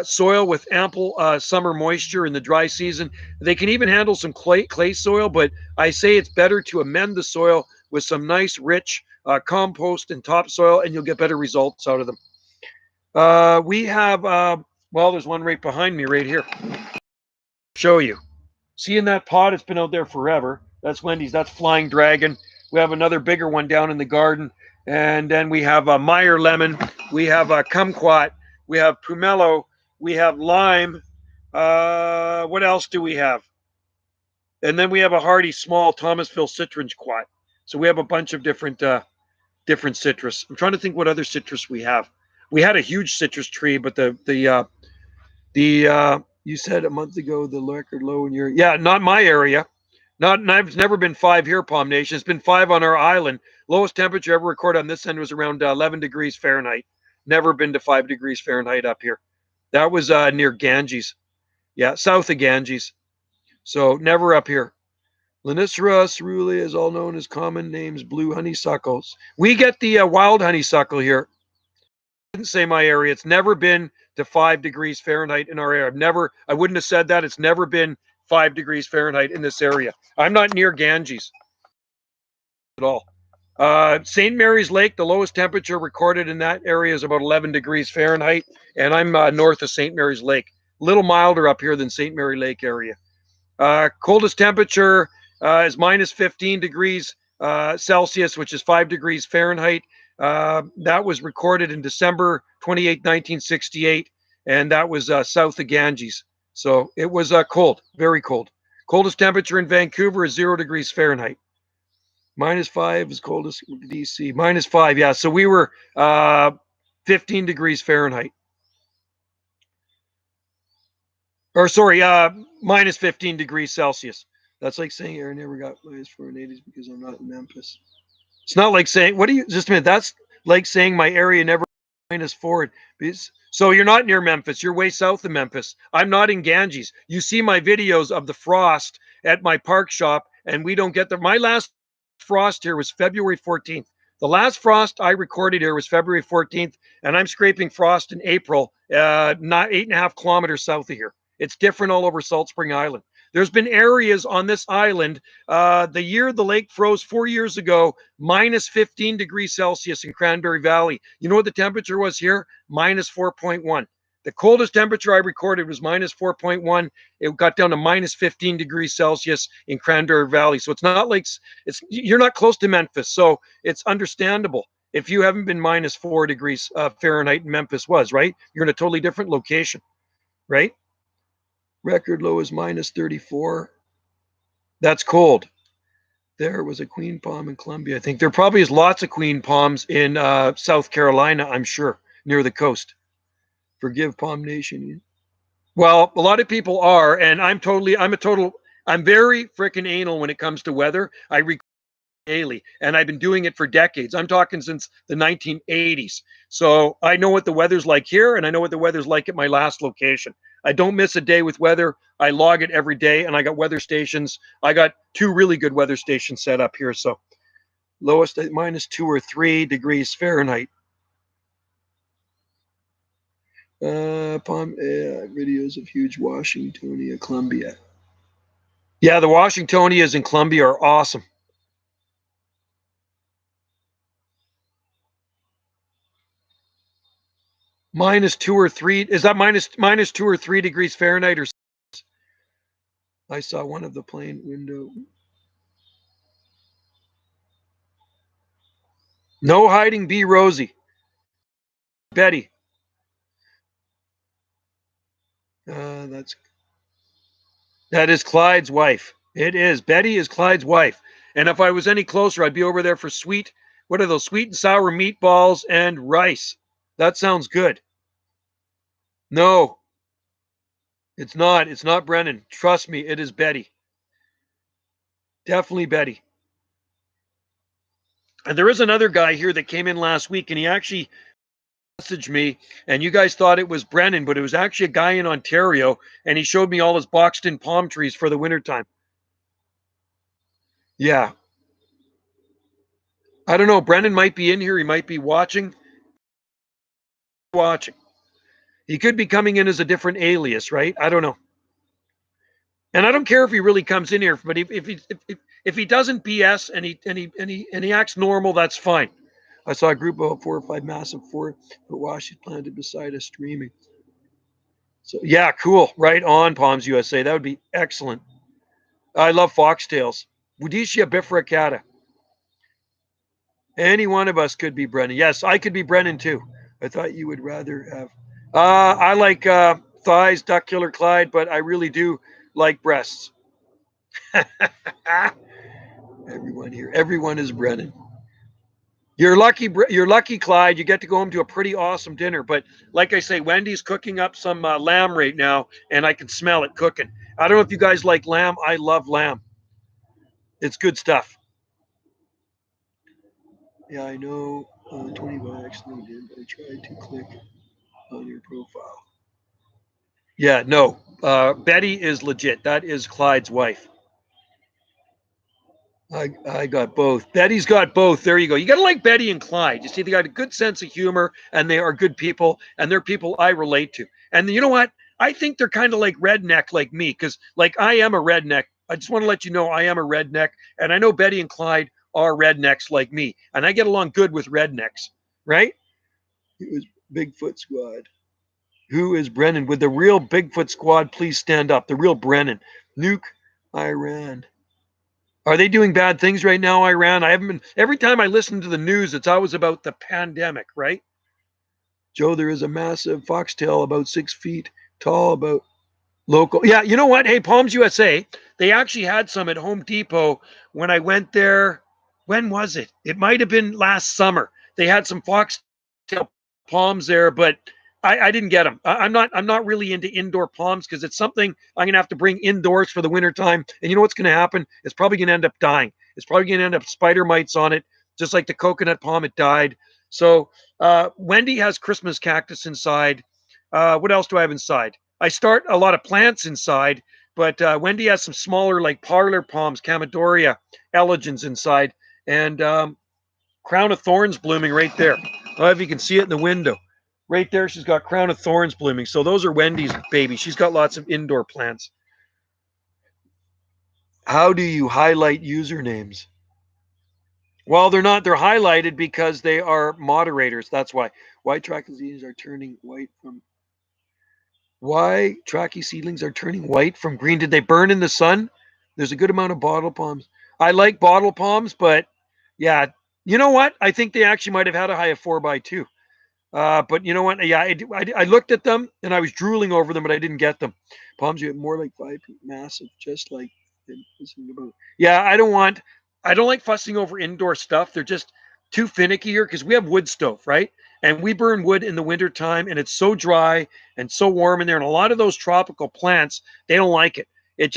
soil with ample summer moisture in the dry season. They can even handle some clay soil, but I say it's better to amend the soil with some nice rich compost and topsoil, and you'll get better results out of them. We have, well, there's one right behind me right here. Show you. See in that pot? It's been out there forever. That's Wendy's. That's Flying Dragon. We have another bigger one down in the garden. And then we have a Meyer Lemon. We have a Kumquat. We have Pomelo. We have Lime. What else do we have? And then we have a hardy small Thomasville Citron's Quat. So we have a bunch of different citrus. I'm trying to think what other citrus we have. We had a huge citrus tree, but the you said a month ago the record low in your not my area. I've never been 5 here, Palm Nation. It's been 5 on our island. Lowest temperature ever recorded on this end was around 11 degrees Fahrenheit. Never been to 5 degrees Fahrenheit up here. That was near Ganges. Yeah, south of Ganges. So never up here. Lanicera cerulea is all known as common names blue honeysuckles. We get the wild honeysuckle here. I didn't say my area. It's never been to 5 degrees Fahrenheit in our area. I wouldn't have said that. It's never been 5 degrees Fahrenheit in this area. I'm not near Ganges at all. St. Mary's Lake, the lowest temperature recorded in that area is about 11 degrees Fahrenheit, and I'm north of St. Mary's Lake. A little milder up here than St. Mary Lake area. Coldest temperature is minus 15 degrees Celsius, which is 5 degrees Fahrenheit. That was recorded in December 28, 1968, and that was south of Ganges. So it was cold, very cold. Coldest temperature in Vancouver is 0 degrees Fahrenheit. Minus 5 is coldest DC. Minus 5, yeah. So we were 15 degrees Fahrenheit. Or sorry, minus 15 degrees Celsius. That's like saying I never got minus 480s because I'm not in Memphis. It's not like saying, just a minute, that's like saying my area never minus 4. So you're not near Memphis. You're way south of Memphis. I'm not in Ganges. You see my videos of the frost at my park shop, and we don't get there. My last frost here was February 14th. The last frost I recorded here was February 14th, and I'm scraping frost in April, not 8.5 kilometers south of here. It's different all over Salt Spring Island. There's been areas on this island. The year the lake froze 4 years ago, minus 15 degrees Celsius in Cranberry Valley. You know what the temperature was here? Minus 4.1. The coldest temperature I recorded was minus 4.1. It got down to minus 15 degrees Celsius in Cranberry Valley. So it's not like you're not close to Memphis. So it's understandable if you haven't been minus 4 degrees Fahrenheit in Memphis was, right? You're in a totally different location, right? Record low is minus 34. That's cold. There was a queen palm in Colombia. I think there probably is lots of queen palms in South Carolina, I'm sure, near the coast. Forgive Palm Nation. Well, a lot of people are, and I'm very freaking anal when it comes to weather. I record daily, and I've been doing it for decades. I'm talking since the 1980s. So I know what the weather's like here, and I know what the weather's like at my last location. I don't miss a day with weather. I log it every day, and I got weather stations. I got 2 really good weather stations set up here. So lowest at minus 2 or 3 degrees Fahrenheit. Videos of huge Washingtonia, Columbia. Yeah, the Washingtonias in Columbia are awesome. Minus 2 or 3. Is that minus 2 or 3 degrees Fahrenheit or? I saw one of the plane window. No hiding, be Rosie. Betty. That is Clyde's wife. It is. Betty is Clyde's wife. And if I was any closer, I'd be over there for what are those, sweet and sour meatballs and rice. That sounds good. No, it's not. It's not Brennan. Trust me, it is Betty. Definitely Betty. And there is another guy here that came in last week, and he actually messaged me, and you guys thought it was Brennan, but it was actually a guy in Ontario, and he showed me all his boxed in palm trees for the wintertime. Yeah. I don't know. Brennan might be in here. He might be watching. He could be coming in as a different alias, right? I don't know. And I don't care if he really comes in here, but if he doesn't BS and he acts normal, that's fine. I saw a group of 4 or 5 massive 4-foot washes planted beside us streaming. So yeah, cool. Right on, Palms USA. That would be excellent. I love foxtails. Woodicia bifurcata. Any one of us could be Brennan. Yes, I could be Brennan too. I thought you would rather have. I like thighs, duck killer Clyde, but I really do like breasts. Everyone here, everyone is Brennan. You're lucky, Clyde. You get to go home to a pretty awesome dinner. But like I say, Wendy's cooking up some lamb right now, and I can smell it cooking. I don't know if you guys like lamb. I love lamb. It's good stuff. Yeah, I know. 20 by accident did. I tried to click on your profile. Yeah, no. Betty is legit. That is Clyde's wife. I got both. Betty's got both. There you go. You got to like Betty and Clyde. You see, they got a good sense of humor, and they are good people, and they're people I relate to. And you know what? I think they're kind of like redneck like me, because like I am a redneck. I just want to let you know I am a redneck, and I know Betty and Clyde are rednecks like me, and I get along good with rednecks, right? It was Bigfoot Squad. Who is Brennan? Would the real Bigfoot Squad please stand up? The real Brennan. Nuke Iran. Are they doing bad things right now, Iran? I haven't been. Every time I listen to the news, it's always about the pandemic, right? Joe, there is a massive foxtail about 6 feet tall, about local. Yeah, you know what? Hey, Palms USA, they actually had some at Home Depot when I went there. When was it? It might have been last summer. They had some foxtail palms there, but I didn't get them. I'm not really into indoor palms because it's something I'm gonna have to bring indoors for the wintertime. And you know what's gonna happen? It's probably gonna end up dying. It's probably gonna end up spider mites on it, just like the coconut palm. It died. So Wendy has Christmas cactus inside. What else do I have inside? I start a lot of plants inside, but Wendy has some smaller like parlor palms, Camadoria elegans inside, and crown of thorns blooming right there. I don't know if you can see it in the window. Right there, she's got crown of thorns blooming. So those are Wendy's baby. She's got lots of indoor plants. How do you highlight usernames? Well, they're not. They're highlighted because they are moderators. That's why. Why trachy seedlings are turning white from green? Did they burn in the sun? There's a good amount of bottle palms. I like bottle palms, but yeah, you know what? I think they actually might have had a high of 4x2. But you know what? Yeah, I looked at them and I was drooling over them, but I didn't get them. Palms you have more like 5 feet massive, just like. Yeah, I don't like fussing over indoor stuff. They're just too finicky here because we have wood stove, right? And we burn wood in the winter time and it's so dry and so warm in there. And a lot of those tropical plants, they don't like it. It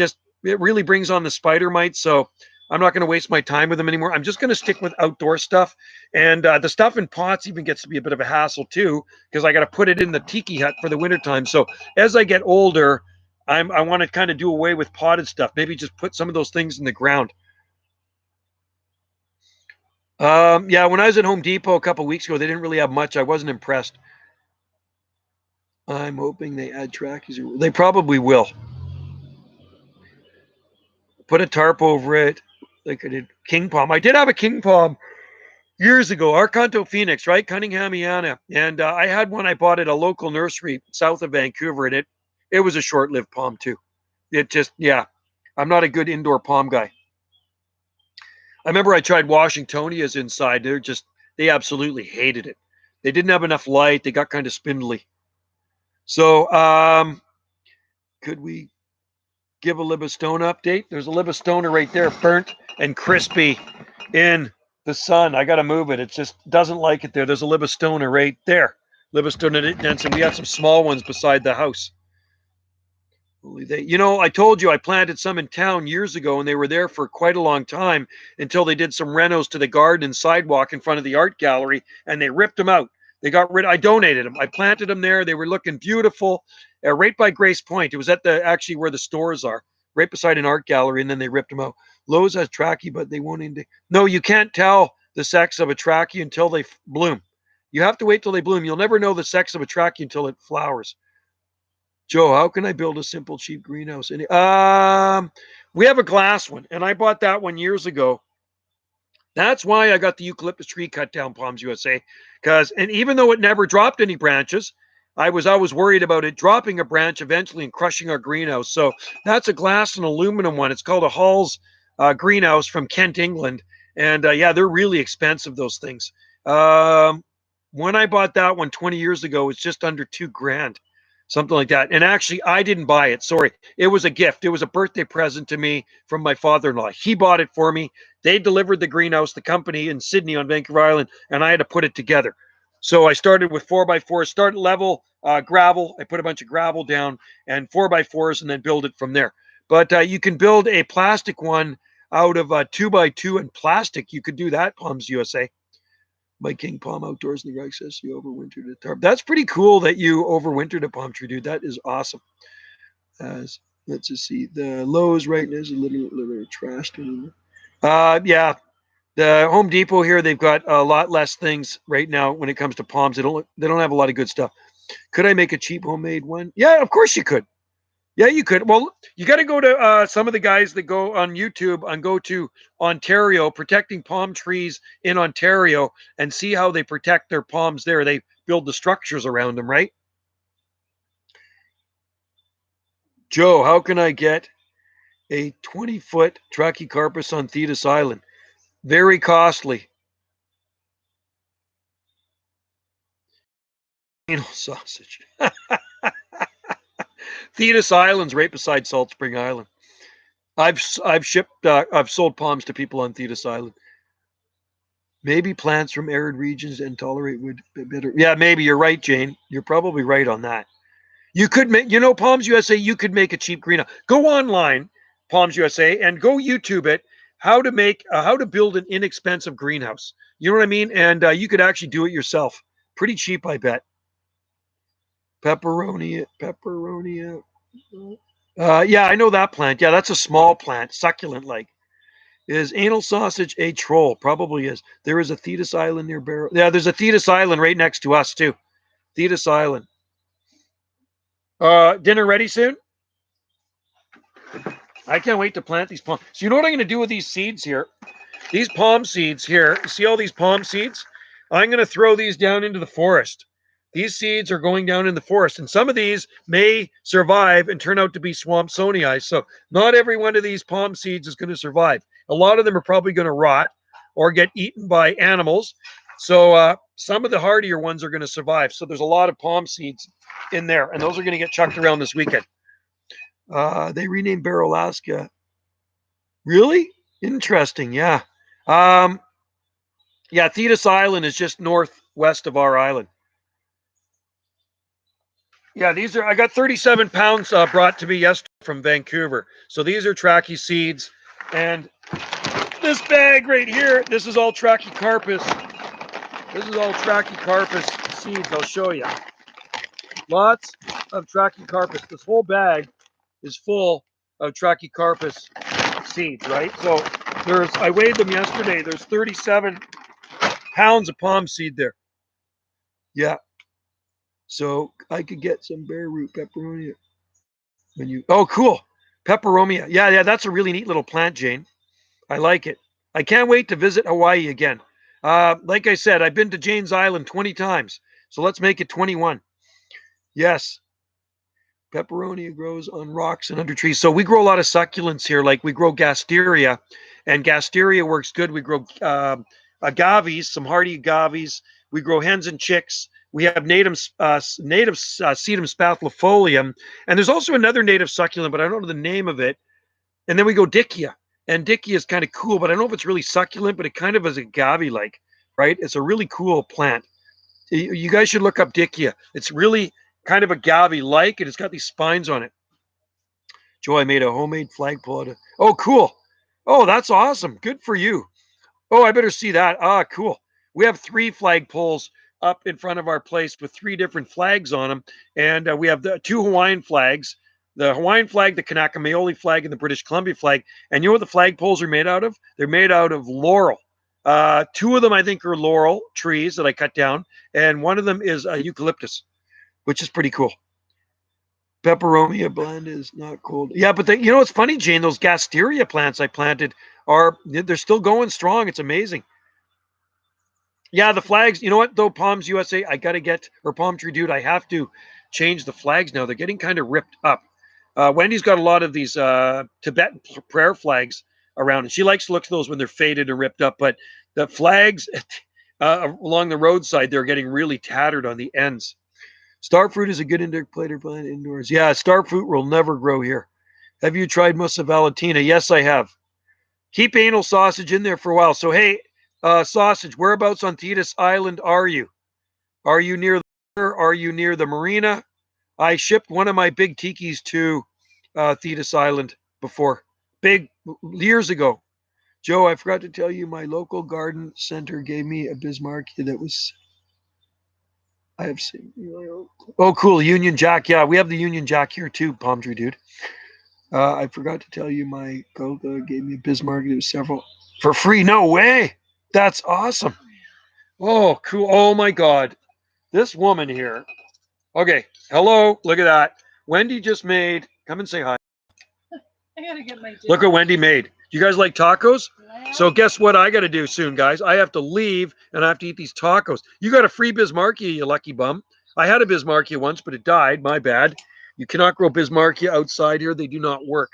really brings on the spider mites. So I'm not going to waste my time with them anymore. I'm just going to stick with outdoor stuff. And the stuff in pots even gets to be a bit of a hassle too, because I got to put it in the tiki hut for the wintertime. So as I get older, I want to kind of do away with potted stuff. Maybe just put some of those things in the ground. Yeah, when I was at Home Depot a couple weeks ago, they didn't really have much. I wasn't impressed. I'm hoping they add trackies. They probably will. Put a tarp over it, like I did king palm. I did have a king palm years ago, Arcanto Phoenix, right? Cunninghamiana. And I had one I bought at a local nursery south of Vancouver, and it was a short-lived palm too. It just, yeah, I'm not a good indoor palm guy. I remember I tried Washingtonias inside. They absolutely hated it. They didn't have enough light. They got kind of spindly. So, could we give a Livistone update? There's a Livistona right there, burnt and crispy in the sun. I got to move it. It just doesn't like it there. There's a Livistona right there. Livistona dense, we had some small ones beside the house. I told you I planted some in town years ago, and they were there for quite a long time until they did some renos to the garden and sidewalk in front of the art gallery, and they ripped them out. I donated them. I planted them there. They were looking beautiful, right by Grace Point. It was actually where the stores are, right beside an art gallery, and then they ripped them out. Lowe's has trachea, but they won't indicate. No, you can't tell the sex of a trachea until they bloom. You have to wait till they bloom. You'll never know the sex of a trachea until it flowers. Joe, how can I build a simple, cheap greenhouse? We have a glass one, and I bought that one years ago. That's why I got the eucalyptus tree cut down, Palms USA. And even though it never dropped any branches, I was always worried about it dropping a branch eventually and crushing our greenhouse. So that's a glass and aluminum one. It's called a Hall's greenhouse from Kent, England. And yeah, they're really expensive, those things. When I bought that one 20 years ago, it was just under $2,000. Something like that. And actually, I didn't buy it. Sorry. It was a gift. It was a birthday present to me from my father-in-law. He bought it for me. They delivered the greenhouse, the company in Sydney on Vancouver Island, and I had to put it together. So I started with 4x4, start level gravel. I put a bunch of gravel down and 4x4s and then build it from there. But you can build a plastic one out of 2x2 and plastic. You could do that, Palms USA. My king palm outdoors in the access. You overwintered at tarp. That's pretty cool that you overwintered a palm tree, dude. That is awesome. Let's just see. The Lowe's right now is a little trashed. Yeah. The Home Depot here, they've got a lot less things right now when it comes to palms. They don't have a lot of good stuff. Could I make a cheap homemade one? Yeah, of course you could. Yeah, you could. Well, you got to go to some of the guys that go on YouTube and go to Ontario, protecting palm trees in Ontario, and see how they protect their palms there. They build the structures around them, right? Joe, how can I get a 20-foot Trachycarpus on Thetis Island? Very costly. Sausage. Thetis Island's right beside Salt Spring Island. I've sold palms to people on Thetis Island. Maybe plants from arid regions and tolerate wood better. Yeah, maybe you're right, Jane. You're probably right on that. You could make, Palms USA, you could make a cheap greenhouse. Go online, Palms USA, and go YouTube it. How to build an inexpensive greenhouse. You know what I mean? And you could actually do it yourself. Pretty cheap, I bet. Pepperonia. Yeah, I know that plant. Yeah, that's a small plant, succulent like. Is anal sausage a troll? Probably is. There is a Thetis Island near Barrow. Yeah, there's a Thetis Island right next to us too. Thetis Island. Dinner ready soon? I can't wait to plant these palm. So you know what I'm going to do with these seeds here? These palm seeds here, see all these palm seeds? I'm going to throw these down into the forest. These seeds are going down in the forest, and some of these may survive and turn out to be swampsonii. So not every one of these palm seeds is going to survive. A lot of them are probably going to rot or get eaten by animals. So some of the hardier ones are going to survive. So there's a lot of palm seeds in there, and those are going to get chucked around this weekend. They renamed Bear Alaska. Really? Interesting. Yeah. Yeah, Thetis Island is just northwest of our island. Yeah, these are, I got 37 pounds brought to me yesterday from Vancouver. So these are trachy seeds. And this bag right here, this is all Trachycarpus. This is all Trachycarpus seeds. I'll show you. Lots of Trachycarpus. This whole bag is full of Trachycarpus seeds, right? So I weighed them yesterday. There's 37 pounds of palm seed there. Yeah. So I could get some bare root peperomia. Oh, cool. Peperomia. Yeah, that's a really neat little plant, Jane. I like it. I can't wait to visit Hawaii again. Like I said, I've been to Jane's Island 20 times. So let's make it 21. Yes. Peperonia grows on rocks and under trees. So we grow a lot of succulents here. Like we grow gasteria, and gasteria works good. We grow agaves, some hardy agaves. We grow hens and chicks. We have native sedum spathifolium, and there's also another native succulent, but I don't know the name of it. And then we go dickia, and dickia is kind of cool, but I don't know if it's really succulent, but it kind of is agave-like, right? It's a really cool plant. You guys should look up dickia. It's really kind of agave-like, and it's got these spines on it. Joe, I made a homemade flagpole. Oh, cool. Oh, that's awesome. Good for you. Oh, I better see that. Ah, cool. We have 3 flagpoles up in front of our place with 3 different flags on them. And we have the 2 Hawaiian flags, the Hawaiian flag, the Kanaka Maoli flag, and the British Columbia flag. And you know what the flagpoles are made out of? They're made out of laurel. 2 of them, I think, are laurel trees that I cut down. And one of them is eucalyptus, which is pretty cool. Peperomia blend is not cold. Yeah, but you know what's funny, Jane? Those gasteria plants I planted they're still going strong. It's amazing. Yeah, the flags. You know what though, Palms USA, I gotta get, or Palm Tree Dude, I have to change the flags now. They're getting kind of ripped up. Wendy's got a lot of these Tibetan prayer flags around, and she likes to look at those when they're faded and ripped up. But the flags along the roadside, they're getting really tattered on the ends. Starfruit is a good indoor plant indoors. Yeah, starfruit will never grow here. Have you tried Musa valentina? Yes, I have. Keep anal sausage in there for a while. So, hey, sausage, whereabouts on Thetis Island are you? Are you near the marina? I shipped one of my big tikis to Thetis Island before, big years ago. Joe, I forgot to tell you, my local garden center gave me a Bismarckia that was. I have seen. Oh, cool. Union Jack. Yeah, we have the Union Jack here too, Palm Tree Dude. I forgot to tell you, my Coca gave me a Bismarck. It was several for free. No way. That's awesome. Oh, cool. Oh, my God. This woman here. Okay. Hello. Look at that. Wendy just made. Come and say hi. I gotta get my dinner. Look what Wendy made. You guys like tacos? So guess what I got to do soon, guys? I have to leave and I have to eat these tacos. You got a free Bismarckia, you lucky bum. I had a Bismarckia once, but it died. My bad. You cannot grow Bismarckia outside here. They do not work.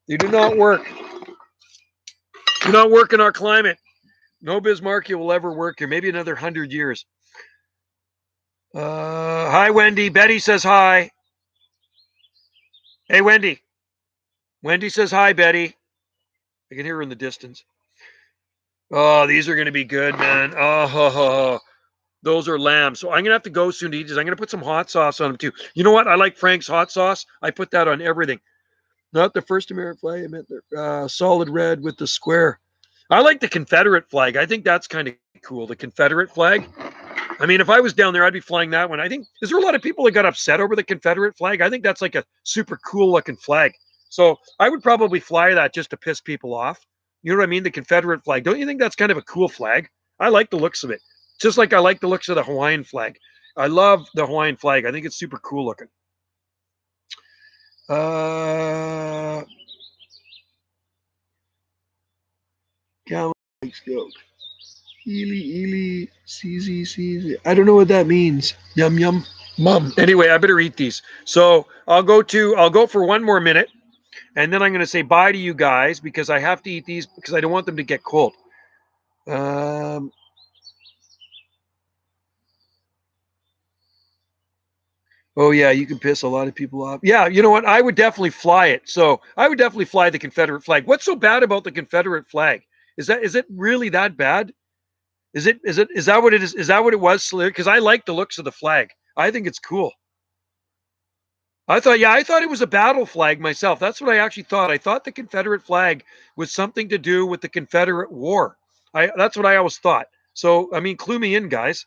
They do not work. Do not work in our climate. No Bismarckia will ever work here. Maybe another 100 years. Hi, Wendy. Betty says hi. Hey, Wendy. Wendy says hi, Betty. I can hear her in the distance. Oh, these are going to be good, man. Oh, those are lamb. So I'm going to have to go soon to eat these. I'm going to put some hot sauce on them, too. You know what? I like Frank's hot sauce. I put that on everything. Not the first American flag. I meant the solid red with the square. I like the Confederate flag. I think that's kind of cool, the Confederate flag. I mean, if I was down there, I'd be flying that one. I think, is there a lot of people that got upset over the Confederate flag? I think that's like a super cool looking flag. So I would probably fly that just to piss people off. You know what I mean? The Confederate flag. Don't you think that's kind of a cool flag? I like the looks of it. Just like I like the looks of the Hawaiian flag. I love the Hawaiian flag. I think it's super cool looking. Goat. Ely, CZ. I don't know what that means. Yum, yum, mum. Anyway, I better eat these. So I'll go for one more minute, and then I'm going to say bye to you guys because I have to eat these because I don't want them to get cold. Oh yeah, you can piss a lot of people off. Yeah, you know what? I would definitely fly it. So I would definitely fly the Confederate flag. What's so bad about the Confederate flag? Is it really that bad? Is that what it is? Is that what it was? Because I like the looks of the flag. I think it's cool. I thought it was a battle flag myself. That's what I actually thought. I thought the Confederate flag was something to do with the Confederate War. That's what I always thought. So I mean, clue me in, guys.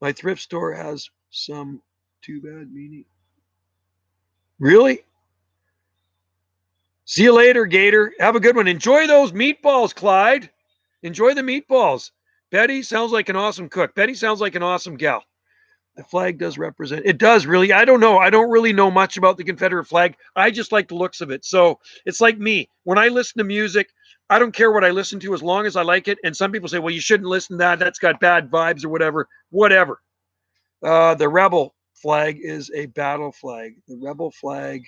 My thrift store has some too bad meaning. Really? See you later, Gator. Have a good one. Enjoy those meatballs, Clyde. Enjoy the meatballs. Betty sounds like an awesome cook. Betty sounds like an awesome gal. The flag does represent. It does really. I don't know. I don't really know much about the Confederate flag. I just like the looks of it. So it's like me. When I listen to music, I don't care what I listen to as long as I like it. And some people say, well, you shouldn't listen to that. That's got bad vibes or whatever. Whatever. The rebel flag is a battle flag. The rebel flag,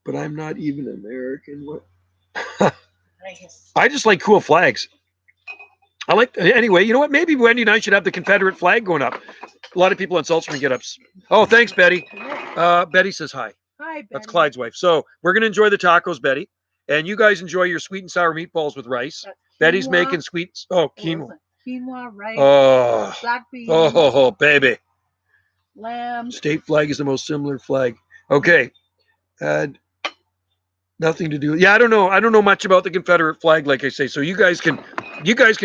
but I'm not even American. What? I just like cool flags. Anyway, you know what? Maybe Wendy and I should have the Confederate flag going up. A lot of people on Sultran get up. Oh, thanks, Betty. Betty says hi. Hi, Betty. That's Clyde's wife. So we're going to enjoy the tacos, Betty. And you guys enjoy your sweet and sour meatballs with rice. Betty's making sweet. Oh, quinoa. Quinoa, rice, Oh, black beans, oh, baby. lamb. State flag is the most similar flag. Okay. Had nothing to do. Yeah, I don't know. I don't know much about the Confederate flag, like I say. So you guys can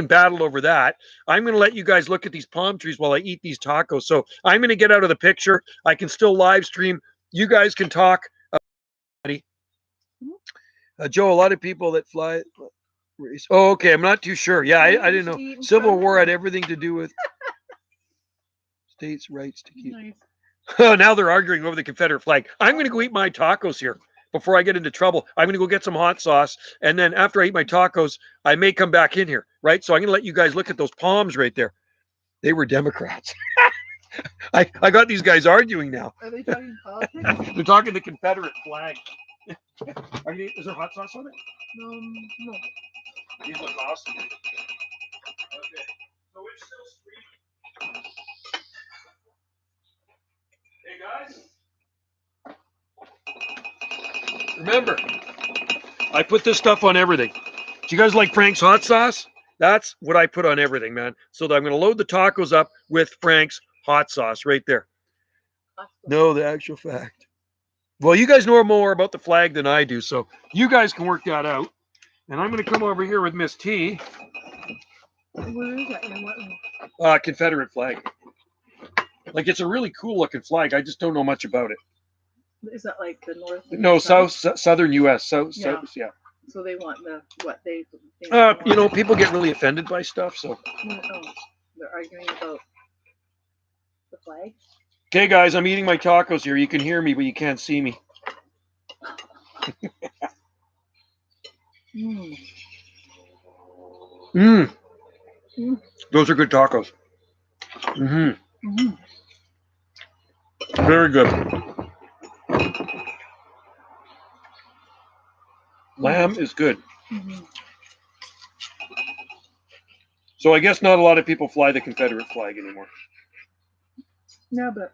battle over that. I'm going to let you guys look at these palm trees while I eat these tacos. So I'm going to get out of the picture. I can still live stream. You guys can talk. Joe, a lot of people that fly. Oh, okay. I'm not too sure. Yeah, I didn't know. Civil War had everything to do with states' rights to keep. Nice. Oh, now they're arguing over the Confederate flag. I'm going to go eat my tacos here before I get into trouble. I'm going to go get some hot sauce. And then after I eat my tacos, I may come back in here, right? So I'm going to let you guys look at those palms right there. They were Democrats. I got these guys arguing now. Are they talking politics? They're talking the Confederate flag. Is there hot sauce on it? No. These look awesome. Okay. So it's still streaming. Hey guys. Remember, I put this stuff on everything. Do you guys like Frank's hot sauce? That's what I put on everything, man. So I'm going to load the tacos up with Frank's hot sauce right there. No, the actual fact. Well, you guys know more about the flag than I do, so you guys can work that out. And I'm going to come over here with Miss T. Where is that? Confederate flag. Like, it's a really cool looking flag. I just don't know much about it. Is that like the north? No, southern U.S. South, yeah. So they want what they you know, people get really offended by stuff, so. They're arguing about the flag. Okay, guys, I'm eating my tacos here. You can hear me, but you can't see me. Those are good tacos. Very good. Lamb is good. So I guess not a lot of people fly the Confederate flag anymore. No, but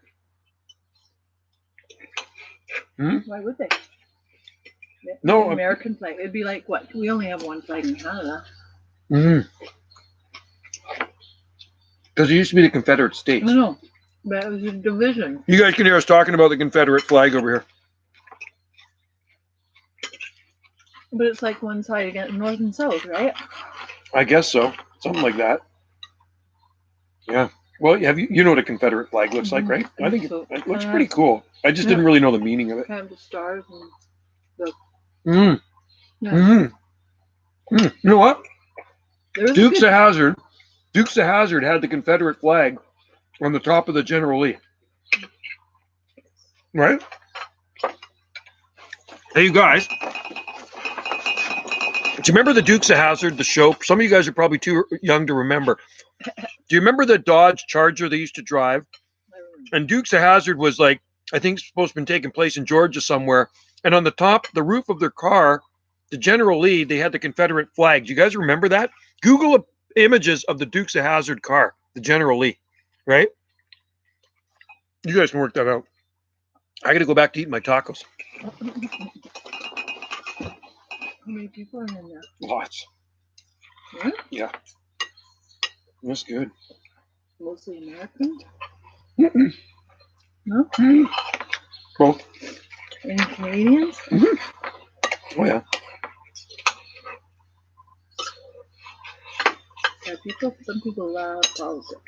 why would they? No, the American flag. It'd be like what? We only have one flag in Canada. Because it used to be the Confederate States. No, but it was a division. You guys can hear us talking about the Confederate flag over here. But it's like one side against north and south, right? I guess so. Something like that. Yeah. Well, you know what a Confederate flag looks like, right? I think it looks pretty cool. I just didn't really know the meaning of it. Kind of the stars and the. You know what? Dukes of Hazzard had the Confederate flag on the top of the General Lee. Right? Hey, you guys. Do you remember the Dukes of Hazzard, the show? Some of you guys are probably too young to remember. Do you remember the Dodge Charger they used to drive? And Dukes of Hazzard was like, I think it's supposed to have been taking place in Georgia somewhere. And on the top, the roof of their car, the General Lee, they had the Confederate flag. Do you guys remember that? Google images of the Dukes of Hazzard car, the General Lee, right? You guys can work that out. I got to go back to eating my tacos. How many people are in there? Lots. Really? Yeah. That's good. Mostly Americans? Mm-mm. No? Both. Any Canadians? Oh, yeah. Yeah, some people love politics.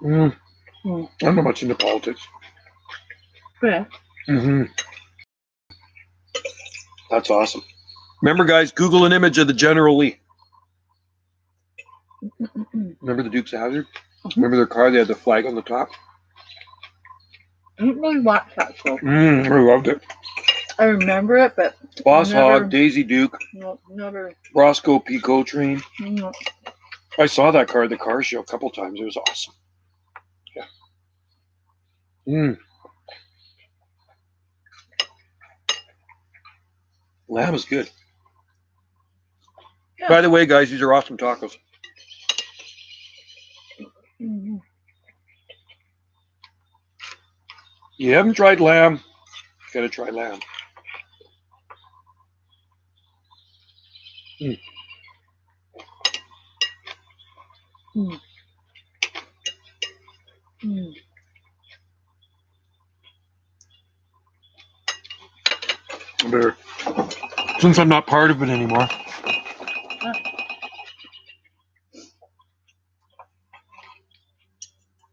I'm not much into politics. Yeah. That's awesome. Remember, guys, Google an image of the General Lee. Remember the Dukes of Hazzard? Remember their car? They had the flag on the top. I didn't really watch that show. I loved it. I remember it, but Boss never, Hogg, Daisy Duke, no, never. Roscoe P. Coltrane. No. I saw that car at the car show a couple times. It was awesome. Yeah. Lamb is good. Yeah. By the way, guys, these are awesome tacos. Mm-hmm. You haven't tried lamb, you gotta try lamb. I better, since I'm not part of it anymore.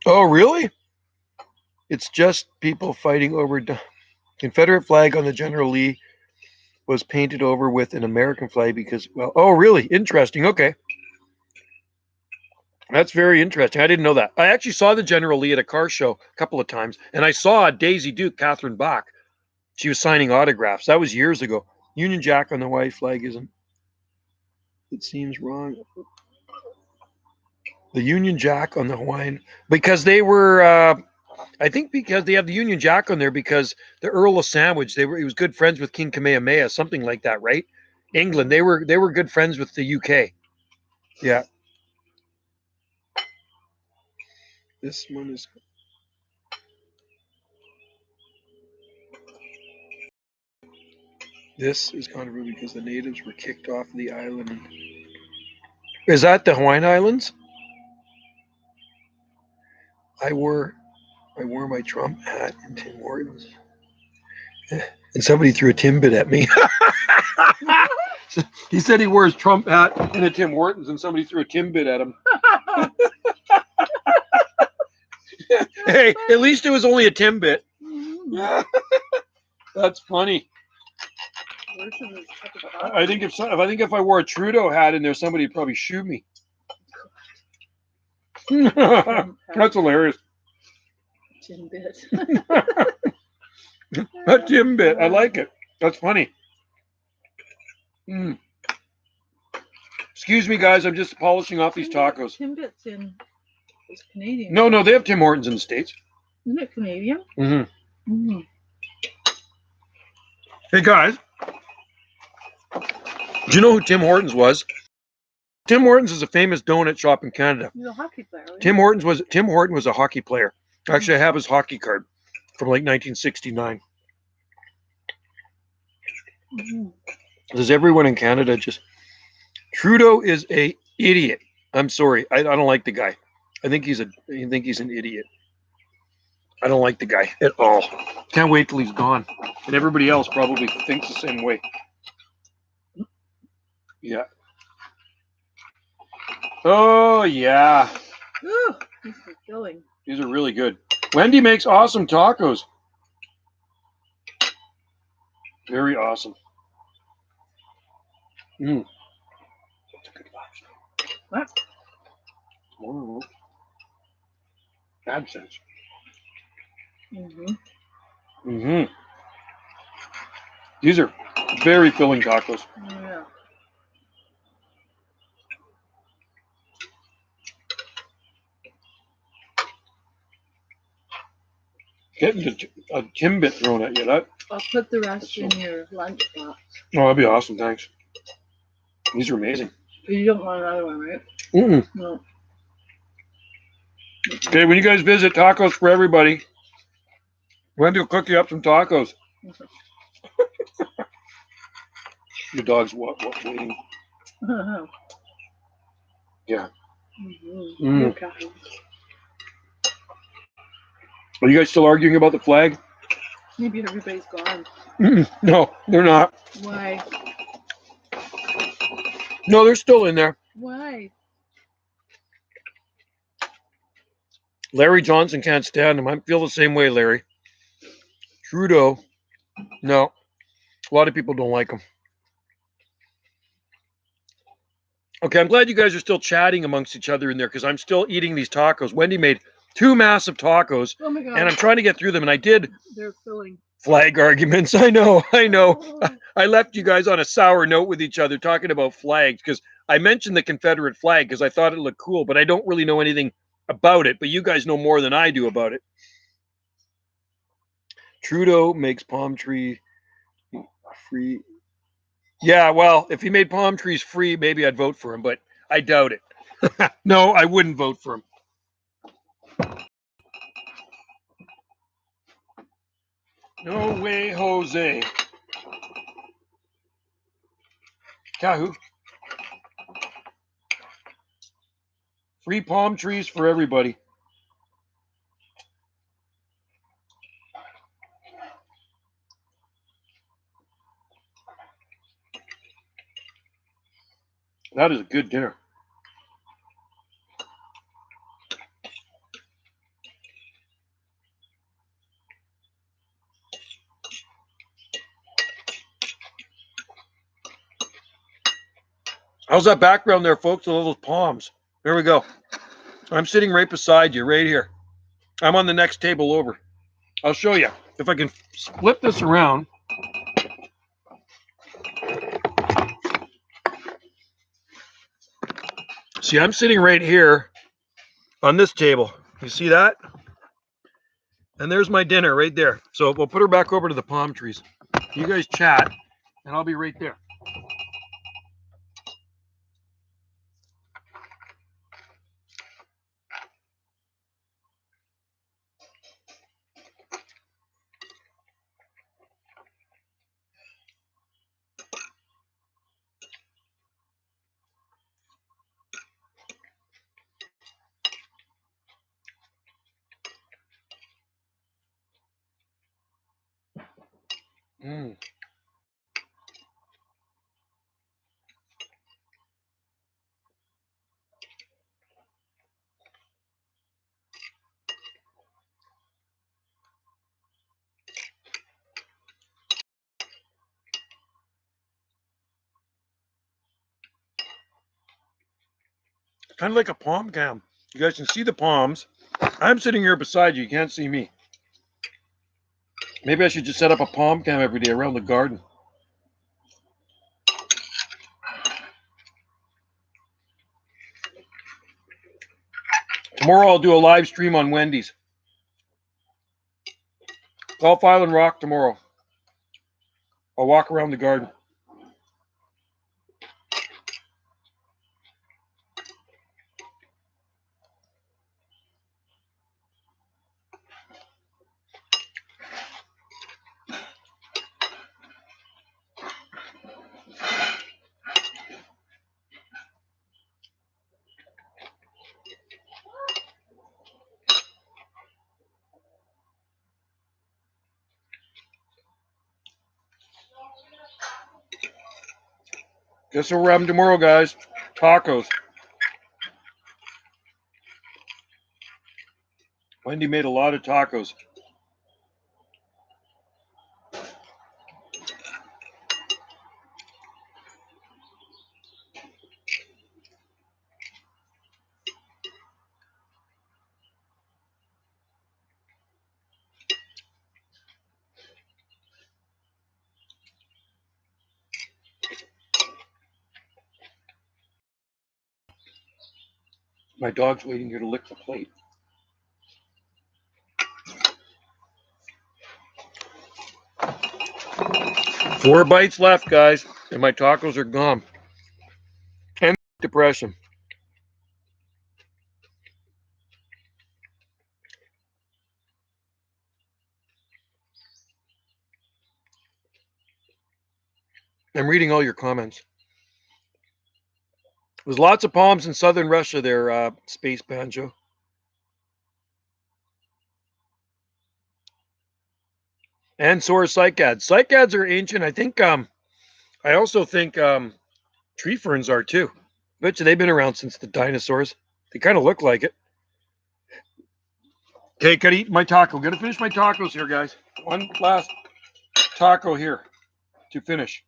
Oh, really? It's just people fighting over. Confederate flag on the General Lee was painted over with an American flag because, well, oh, really? Interesting. Okay. That's very interesting. I didn't know that. I actually saw the General Lee at a car show a couple of times, and I saw Daisy Duke, Catherine Bach. She was signing autographs. That was years ago. Union Jack on the Hawaii flag isn't. It seems wrong. The Union Jack on the Hawaiian, because they were, I think because they have the Union Jack on there because the Earl of Sandwich, he was good friends with King Kamehameha, something like that, right? England, they were good friends with the UK. Yeah. This one is. This is controversial because the natives were kicked off the island. Is that the Hawaiian Islands? I wore my Trump hat in Tim Hortons. And somebody threw a Timbit at me. He said he wore his Trump hat in a Tim Hortons and somebody threw a Timbit at him. Hey, at least it was only a Timbit. That's funny. I think if I wore a Trudeau hat in there, somebody would probably shoot me. That's hilarious. Timbit. A Timbit. I like it. That's funny. Excuse me, guys. I'm just polishing off these tacos. Timbit's it's Canadian. No, they have Tim Hortons in the States. Isn't it Canadian? Hey, guys. Do you know who Tim Hortons was? Tim Hortons is a famous donut shop in Canada. He's a hockey player. Right? Tim Horton was a hockey player. Actually, I have his hockey card from like 1969. Does everyone in Canada just... Trudeau is a idiot. I'm sorry. I don't like the guy. I think he's an idiot. I don't like the guy at all. Can't wait till he's gone. And everybody else probably thinks the same way. Yeah. Oh, yeah. Ooh, this is filling. These are really good. Wendy makes awesome tacos. Very awesome. That's a good laugh. What? AdSense. Mm-hmm. These are very filling tacos. Yeah. Getting a Timbit thrown at you. I'll put the rest in your lunchbox. Oh, that'd be awesome. Thanks. These are amazing. You don't want another one, right? Mm-mm. No. Okay, when you guys visit, tacos for everybody. Wendy will cook you up some tacos. Your dog's waiting. Yeah. Mm-hmm. Mm. Are you guys still arguing about the flag? Maybe everybody's gone. Mm-mm. No, they're not. Why? No, they're still in there. Why? Larry Johnson can't stand him. I feel the same way, Larry. Trudeau, no. A lot of people don't like him. Okay, I'm glad you guys are still chatting amongst each other in there because I'm still eating these tacos. Wendy made 2 massive tacos, Oh my God. and I'm trying to get through them, and I did They're filling. flag arguments. I know. Oh. I left you guys on a sour note with each other talking about flags because I mentioned the Confederate flag because I thought it looked cool, but I don't really know anything about it, but you guys know more than I do about it. Trudeau makes palm tree free. Yeah, well, if he made palm trees free, maybe I'd vote for him, but I doubt it. No, I wouldn't vote for him. No way, Jose. Kahoo. Free palm trees for everybody. That is a good dinner. How's that background there, folks? All those palms. There we go. I'm sitting right beside you, right here. I'm on the next table over. I'll show you. If I can flip this around. See, I'm sitting right here on this table. You see that? And there's my dinner right there. So we'll put her back over to the palm trees. You guys chat, and I'll be right there. Mm. Kind of like a palm cam. You guys can see the palms. I'm sitting here beside you. You can't see me. Maybe I should just set up a palm cam every day around the garden. Tomorrow I'll do a live stream on Wendy's. Gulf Island Rock tomorrow. I'll walk around the garden. Guess what we're having tomorrow, guys? Tacos. Wendy made a lot of tacos. My dog's waiting here to lick the plate. Four bites left, guys, and my tacos are gone. And depression. I'm reading all your comments. There's lots of palms in southern Russia there, Space Banjo. And so are cycads. Cycads are ancient. I think, I also think tree ferns are too. Bet you they've been around since the dinosaurs. They kind of look like it. Okay, gotta eat my taco. Gotta finish my tacos here, guys. One last taco here to finish.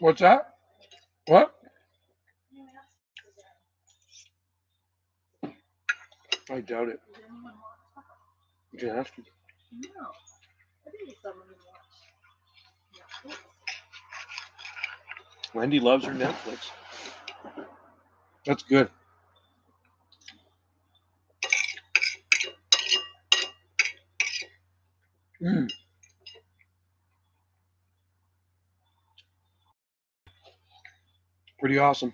What's that? What? I doubt it. You can ask him. No. I think someone would watch. Wendy loves her Netflix. That's good. Pretty awesome.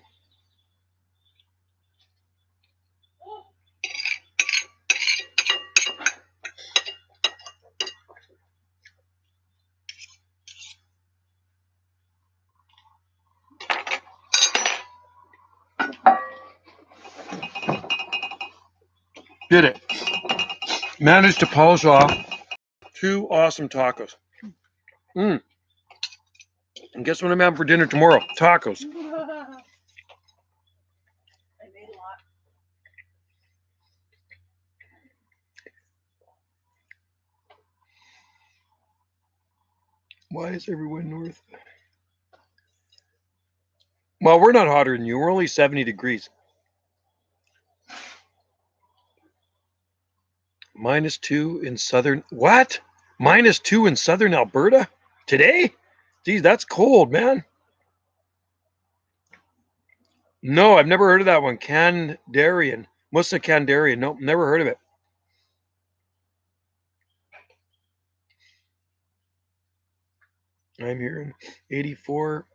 Did it. Managed to polish off 2 awesome tacos. And guess what I'm having for dinner tomorrow? Tacos. I made a lot. Why is everyone north? Well, we're not hotter than you. We're only 70 degrees. -2 in southern. What? -2 in southern Alberta today? Geez, that's cold, man. No, I've never heard of that one. Candarian. Musa Candarian. Nope, never heard of it. I'm hearing 84.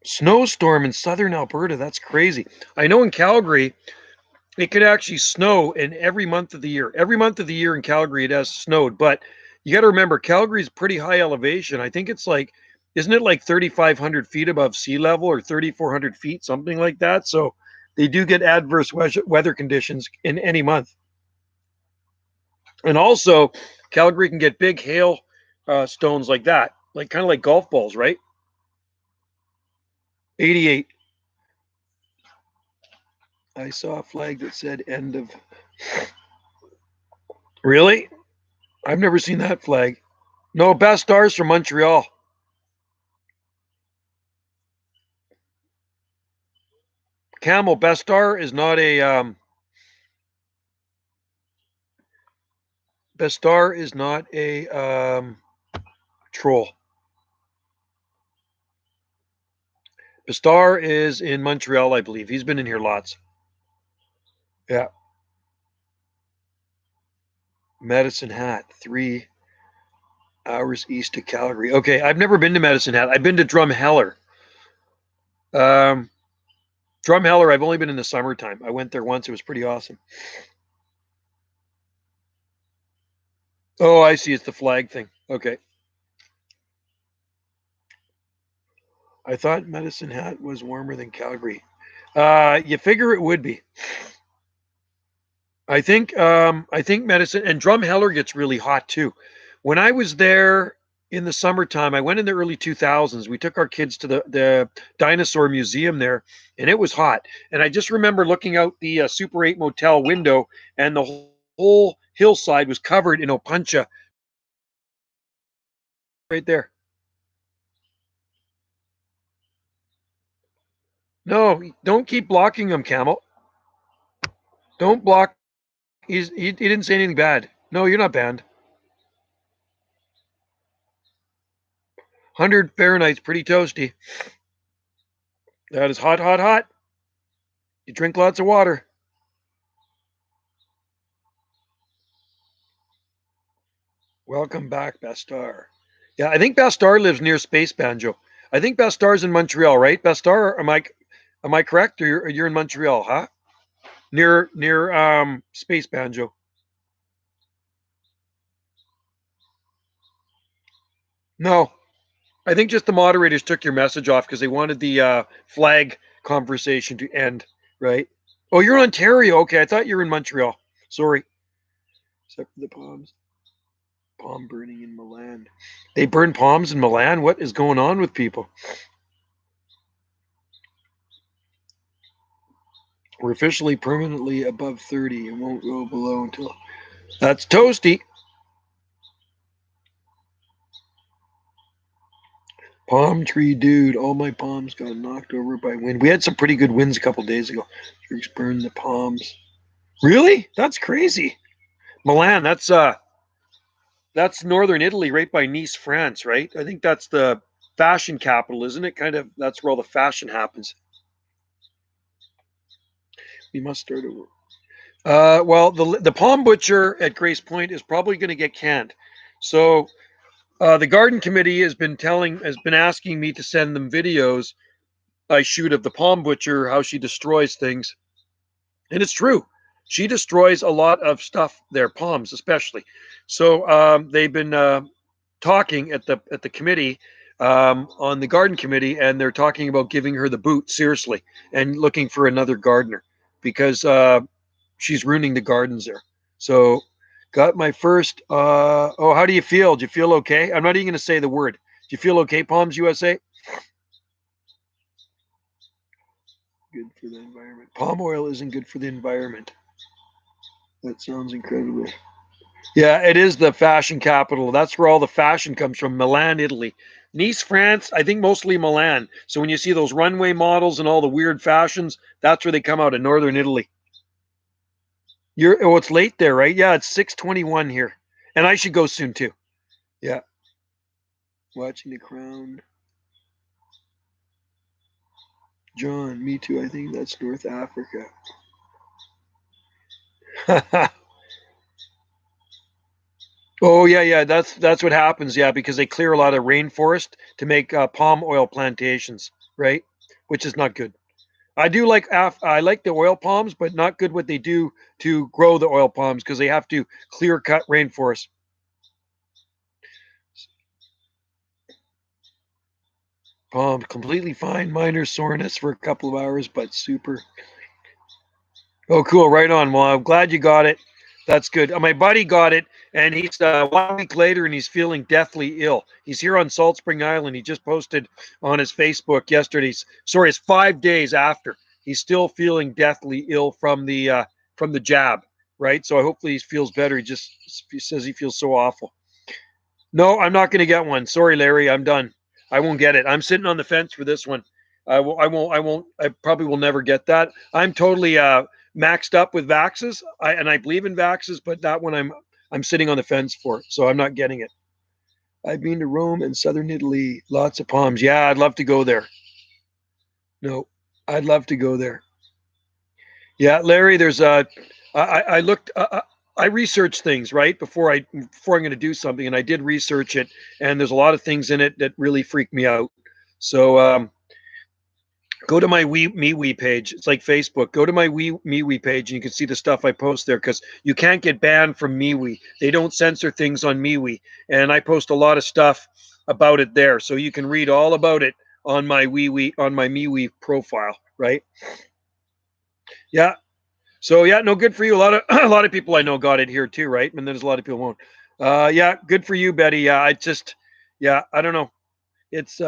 Snowstorm in southern Alberta. That's crazy. I know in Calgary, it could actually snow in every month of the year. Every month of the year in Calgary, it has snowed. But you got to remember, Calgary's pretty high elevation. I think it's like, isn't it like 3,500 feet above sea level or 3,400 feet, something like that? So they do get adverse weather conditions in any month. And also, Calgary can get big hail stones like that, like kind of like golf balls, right? 88. I saw a flag that said end of. Really? I've never seen that flag. No, best stars from Montreal. Camel, best star is not a best star is not a troll. Bestar is in Montreal, I believe. He's been in here lots. Yeah. Medicine Hat, 3 hours east of Calgary. Okay, I've never been to Medicine Hat. I've been to Drumheller. Drumheller, I've only been in the summertime. I went there once. It was pretty awesome. Oh, I see. It's the flag thing. Okay. I thought Medicine Hat was warmer than Calgary. You figure it would be. I think Medicine and Drumheller gets really hot too. When I was there in the summertime. I went in the early 2000s. We took our kids to the dinosaur museum there, and it was hot. And I just remember looking out the Super 8 motel window, and the whole hillside was covered in opuntia right there. No, don't keep blocking him, Camel. Don't block. He didn't say anything bad. No, you're not banned. 100 Fahrenheit's pretty toasty. That is hot, hot, hot. You drink lots of water. Welcome back, Bastar. Yeah, I think Bastar lives near Space Banjo. I think Bastar's in Montreal, right? Bastar, am I correct? Or you're in Montreal, huh? Near Space Banjo. No, I think just the moderators took your message off because they wanted the flag conversation to end, right? Oh, you're in Ontario. Okay, I thought you were in Montreal. Sorry. Except for the palms. Palm burning in Milan. They burn palms in Milan? What is going on with people? We're officially permanently above 30 and won't go below until... That's toasty. Palm tree dude. All my palms got knocked over by wind. We had some pretty good winds a couple days ago. Jerks burned the palms. Really? That's crazy. Milan, that's northern Italy, right by Nice, France, right? I think that's the fashion capital, isn't it? Kind of, that's where all the fashion happens. We must start over. Well, the palm butcher at Grace Point is probably going to get canned. So the garden committee has been asking me to send them videos I shoot of the palm butcher, how she destroys things, and it's true. She destroys a lot of stuff there, palms especially. So they've been talking at the committee on the garden committee, and they're talking about giving her the boot seriously and looking for another gardener because she's ruining the gardens there. So got my first how do you feel? Do you feel okay? I'm not even going to say the word. Do you feel okay, Palms USA? Good for the environment. Palm oil isn't good for the environment. That sounds incredible. Yeah, it is the fashion capital. That's where all the fashion comes from. Milan, Italy. Nice, France, I think mostly Milan. So when you see those runway models and all the weird fashions, that's where they come out of northern Italy. It's late there, right? Yeah, it's 6:21 here. And I should go soon too. Yeah. Watching The Crown. John, me too. I think that's North Africa. Oh yeah. That's what happens. Yeah, because they clear a lot of rainforest to make palm oil plantations, right? Which is not good. I like the oil palms, but not good what they do to grow the oil palms because they have to clear cut rainforest. Palm completely fine, minor soreness for a couple of hours, but super. Oh, cool. Right on. Well, I'm glad you got it. That's good. My buddy got it, and he's 1 week later, and he's feeling deathly ill. He's here on Salt Spring Island. He just posted on his Facebook yesterday. Sorry, it's 5 days after. He's still feeling deathly ill from the jab, right? So hopefully he feels better. He says he feels so awful. No, I'm not going to get one. Sorry, Larry. I'm done. I won't get it. I'm sitting on the fence for this one. I won't. I probably will never get that. I'm totally maxed up with Vaxes, and I believe in Vaxes, but that one I'm sitting on the fence for, so I'm not getting it. I've been to Rome and southern Italy, lots of palms. Yeah, I'd love to go there. No, I'd love to go there. Yeah, Larry, there's I looked. I research things right before I'm going to do something, and I did research it, and there's a lot of things in it that really freak me out. So go to my MeWe page. It's like Facebook. Go to my MeWe page, and you can see the stuff I post there because you can't get banned from MeWe. They don't censor things on MeWe, and I post a lot of stuff about it there, so you can read all about it on my MeWe profile. Right? Yeah. So yeah, no, good for you. A lot of people I know got it here too, right? And there's a lot of people won't. Yeah, good for you, Betty. Yeah, Yeah, I don't know. It's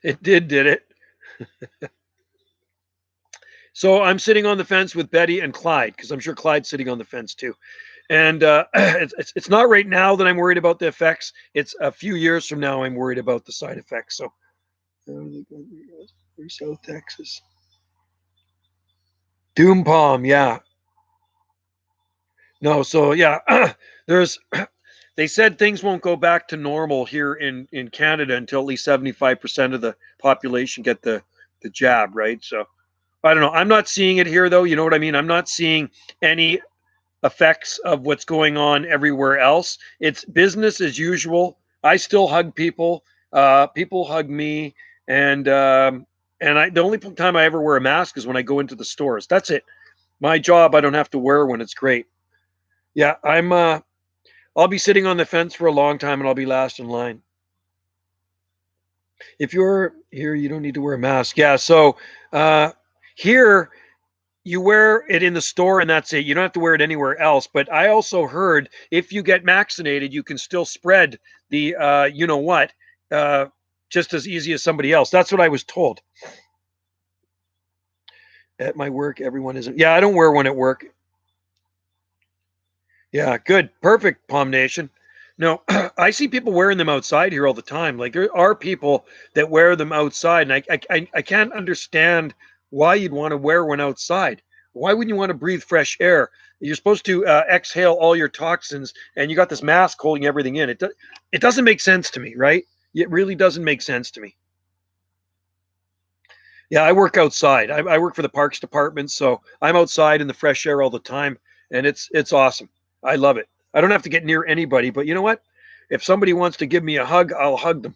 it did it? So I'm sitting on the fence with Betty and Clyde because I'm sure Clyde's sitting on the fence too. And it's not right now that I'm worried about the effects. It's a few years from now I'm worried about the side effects. So South Texas. Doom Palm, yeah. No, so yeah, there's they said things won't go back to normal here in Canada until at least 75% of the population get the jab, right? So I don't know. I'm not seeing it here though. You know what I mean? I'm not seeing any effects of what's going on everywhere else. It's business as usual. I still hug people. People hug me, and the only time I ever wear a mask is when I go into the stores. That's it. My job I don't have to wear when it's great. Yeah, I'll be sitting on the fence for a long time, and I'll be last in line. If you're here, you don't need to wear a mask. Yeah, so here you wear it in the store and that's it. You don't have to wear it anywhere else. But I also heard if you get vaccinated, you can still spread the you know what just as easy as somebody else. That's what I was told. At my work, everyone isn't. Yeah, I don't wear one at work. Yeah, good. Perfect, Palm Nation. No, I see people wearing them outside here all the time. Like there are people that wear them outside, and I can't understand why you'd want to wear one outside. Why wouldn't you want to breathe fresh air? You're supposed to exhale all your toxins, and you got this mask holding everything in. It doesn't make sense to me, right? It really doesn't make sense to me. Yeah, I work outside. I work for the parks department, so I'm outside in the fresh air all the time, and it's awesome. I love it. I don't have to get near anybody, but you know what? If somebody wants to give me a hug, I'll hug them.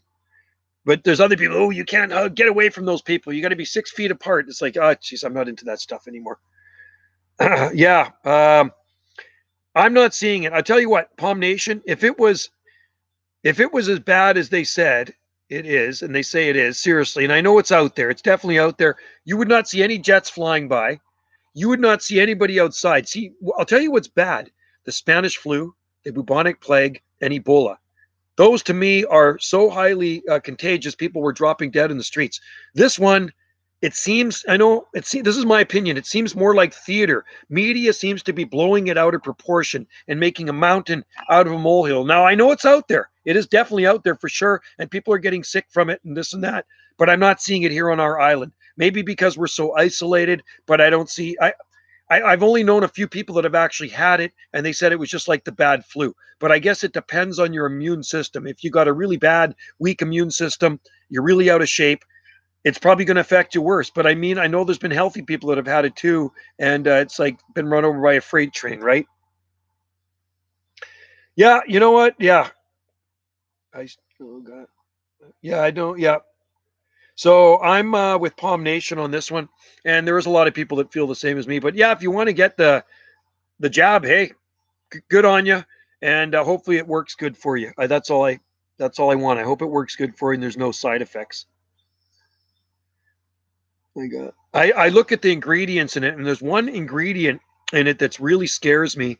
But there's other people. Oh, you can't hug. Get away from those people. You got to be 6 feet apart. It's like, oh, geez, I'm not into that stuff anymore. Yeah, I'm not seeing it. I tell you what, Palm Nation. If it was as bad as they said it is, and they say it is, seriously, and I know it's out there, it's definitely out there, you would not see any jets flying by. You would not see anybody outside. See, I'll tell you what's bad: the Spanish flu, the bubonic plague, and Ebola. Those to me are so highly contagious. People were dropping dead in the streets. This one, it seems, I know, this is my opinion. It seems more like theater. Media seems to be blowing it out of proportion and making a mountain out of a molehill. Now, I know it's out there. It is definitely out there for sure. And people are getting sick from it and this and that. But I'm not seeing it here on our island. Maybe because we're so isolated, but I don't see, I've only known a few people that have actually had it, and they said it was just like the bad flu. But I guess it depends on your immune system. If you got a really bad, weak immune system, you're really out of shape, it's probably going to affect you worse. But I mean, I know there's been healthy people that have had it too, and it's like been run over by a freight train, right? Yeah, you know what? Yeah, oh God, yeah, I don't. Yeah, so I'm with Palm Nation on this one, and there is a lot of people that feel the same as me. But yeah, if you want to get the jab, hey, good on you, and hopefully it works good for you. That's all I want. I hope it works good for you, and there's no side effects. I look at the ingredients in it, and there's one ingredient in it that's really scares me.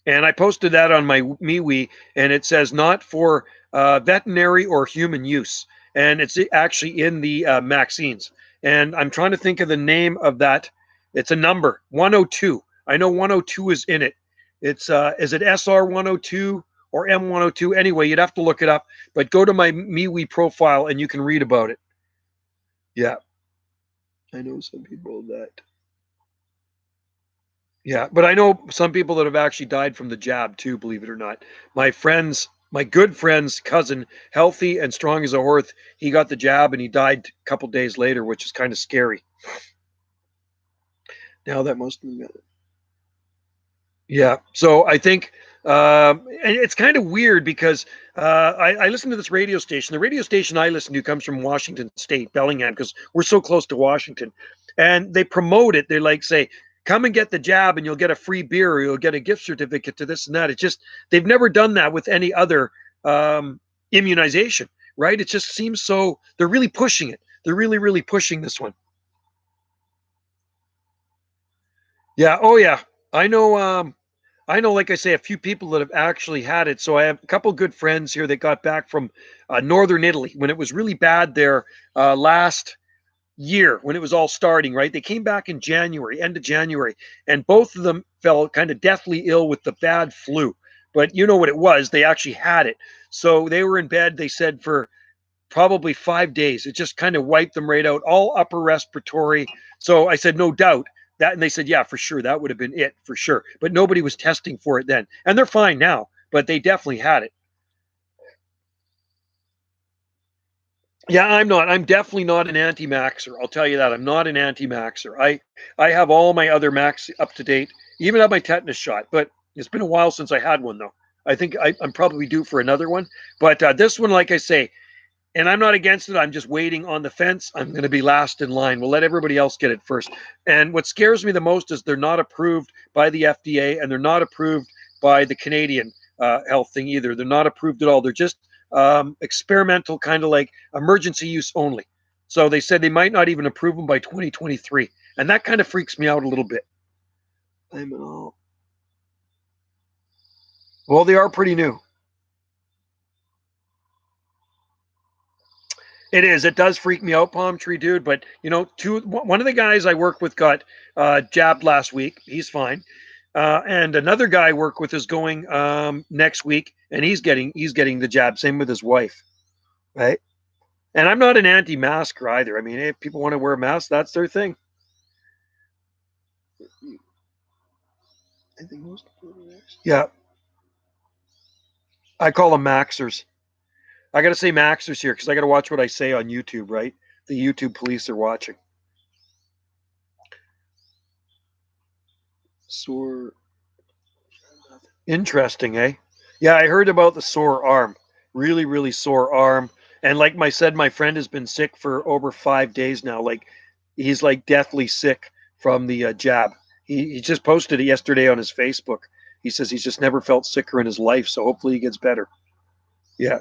And I posted that on my MeWe, and it says not for veterinary or human use, and it's actually in the vaccines. And I'm trying to think of the name of that. It's a number 102. I know 102 is in it. It's is it SR 102 or M 102? Anyway, you'd have to look it up. But go to my MeWe profile and you can read about it. Yeah, I know some people that. Yeah, but I know some people that have actually died from the jab too, believe it or not. My good friend's cousin, healthy and strong as a horse, he got the jab and he died a couple days later, which is kind of scary. Now that must have been, yeah. So I think and it's kind of weird because I listen to this radio station. The radio station I listen to comes from Washington State, Bellingham, because we're so close to Washington. And they promote it. They like say, come and get the jab and you'll get a free beer or you'll get a gift certificate to this and that. It's just, they've never done that with any other immunization, right? It just seems so, they're really pushing it. They're really, really pushing this one. Yeah. Oh, yeah. I know. I know, like I say, a few people that have actually had it. So I have a couple good friends here that got back from northern Italy when it was really bad there last year when it was all starting, right? They came back in January, end of January, and both of them fell kind of deathly ill with the bad flu. But you know what it was? They actually had it. So they were in bed, they said, for probably 5 days. It just kind of wiped them right out, all upper respiratory. So I said, no doubt that. And they said, yeah, for sure. That would have been it for sure. But nobody was testing for it then. And they're fine now, but they definitely had it. Yeah, I'm not. I'm definitely not an anti-maxer. I'll tell you that. I'm not an anti-maxer. I have all my other max up to date, even have my tetanus shot. But it's been a while since I had one, though. I think I'm probably due for another one. But this one, like I say, and I'm not against it. I'm just waiting on the fence. I'm going to be last in line. We'll let everybody else get it first. And what scares me the most is they're not approved by the FDA and they're not approved by the Canadian health thing either. They're not approved at all. They're just experimental, kind of like emergency use only. So they said they might not even approve them by 2023. And that kind of freaks me out a little bit. I'm all... Well, they are pretty new. It is. It does freak me out, Palm Tree Dude. But you know, one of the guys I work with got jabbed last week. He's fine. And another guy I work with is going next week, and he's getting the jab. Same with his wife, right? And I'm not an anti-masker either. I mean, if people want to wear a mask, that's their thing. Yeah, I call them maxers. I got to say maxers here because I got to watch what I say on YouTube, right? The YouTube police are watching. Sore. Interesting, eh? Yeah, I heard about the sore arm. Really, really sore arm. And like I said, my friend has been sick for over 5 days now. Like he's like deathly sick from the jab. He just posted it yesterday on his Facebook. He says he's just never felt sicker in his life. So hopefully he gets better. Yeah.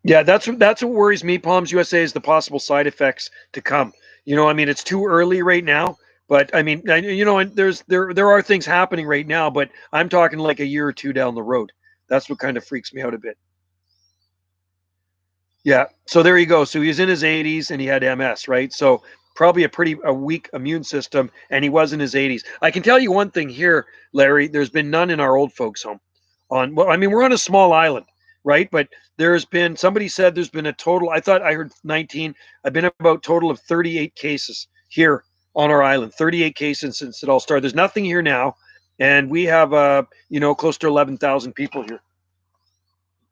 Yeah, that's what worries me, Palms USA, is the possible side effects to come. You know, I mean, it's too early right now, but I mean, you know, and there are things happening right now, but I'm talking like a year or two down the road. That's what kind of freaks me out a bit. Yeah. So there you go. So he's in his 80s and he had MS, right? So probably a weak immune system, and he was in his 80s. I can tell you one thing here, Larry. There's been none in our old folks' home. Well, I mean, we're on a small island, right? But there's been somebody said there's been a total. I thought I heard 19. I've been about total of 38 cases here on our island. 38 cases since it all started. There's nothing here now, and we have close to 11,000 people here.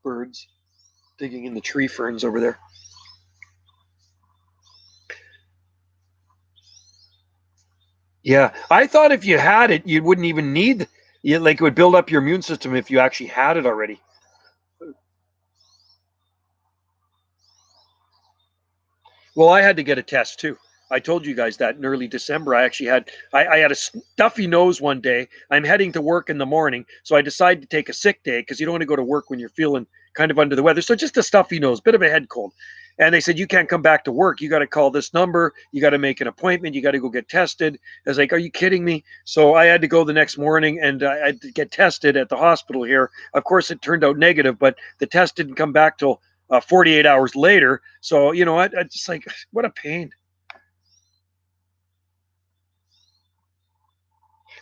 Birds digging in the tree ferns over there. Yeah, I thought if you had it, you wouldn't even need you like it would build up your immune system if you actually had it already. Well, I had to get a test too. I told you guys that in early December. I had a stuffy nose one day. I'm heading to work in the morning, so I decided to take a sick day because you don't want to go to work when you're feeling kind of under the weather. So just a stuffy nose, bit of a head cold. And they said you can't come back to work. You got to call this number. You got to make an appointment. You got to go get tested. I was like, are you kidding me? So I had to go the next morning and I had to get tested at the hospital here. Of course, it turned out negative, but the test didn't come back till 48 hours later. So, you know, I just like, what a pain.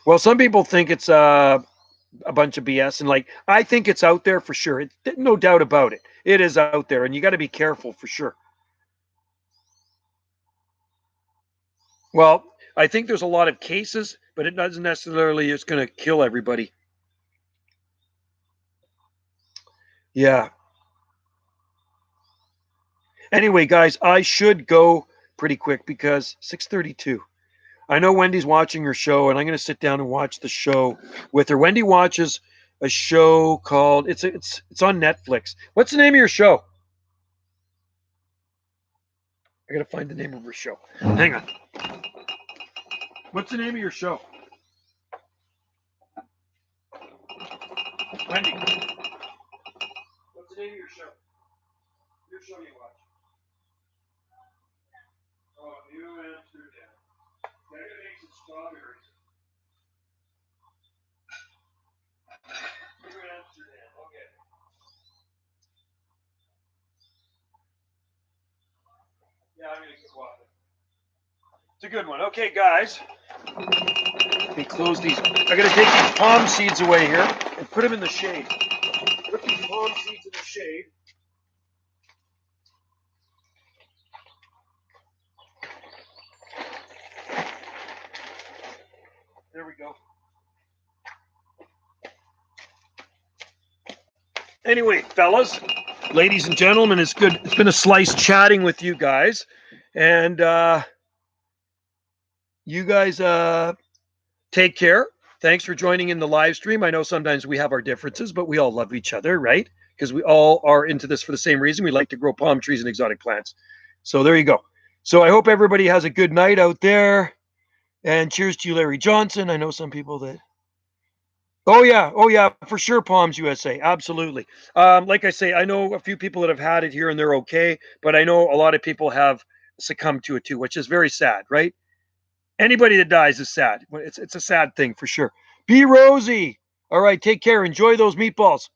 Well, some people think it's a bunch of BS, and like, I think it's out there for sure. No doubt about it. It is out there, and you got to be careful for sure. Well, I think there's a lot of cases, but it doesn't necessarily it's going to kill everybody. Yeah. Anyway, guys, I should go pretty quick because 6:32. I know Wendy's watching her show, and I'm going to sit down and watch the show with her. Wendy watches a show called it's on Netflix. What's the name of your show? I got to find the name of her show. Hang on. What's the name of your show? Wendy. What's the name of your show? Your show you watch. Oh, New Amsterdam. Yeah, I'm gonna get water. It's a good one. Okay, guys. Let me close these. I gotta take these palm seeds away here and put them in the shade. Put these palm seeds in the shade. There we go. Anyway, fellas, ladies and gentlemen, it's good. It's been a slice chatting with you guys, and you guys take care. Thanks for joining in the live stream. I know sometimes we have our differences, but we all love each other, right? Because we all are into this for the same reason. We like to grow palm trees and exotic plants. So there you go. So I hope everybody has a good night out there. And cheers to you, Larry Johnson. I know some people that. Oh yeah, for sure. Palms USA, absolutely. Like I say, I know a few people that have had it here and they're okay, but I know a lot of people have succumbed to it too, which is very sad, right? Anybody that dies is sad. It's a sad thing for sure. Be Rosie. All right, take care. Enjoy those meatballs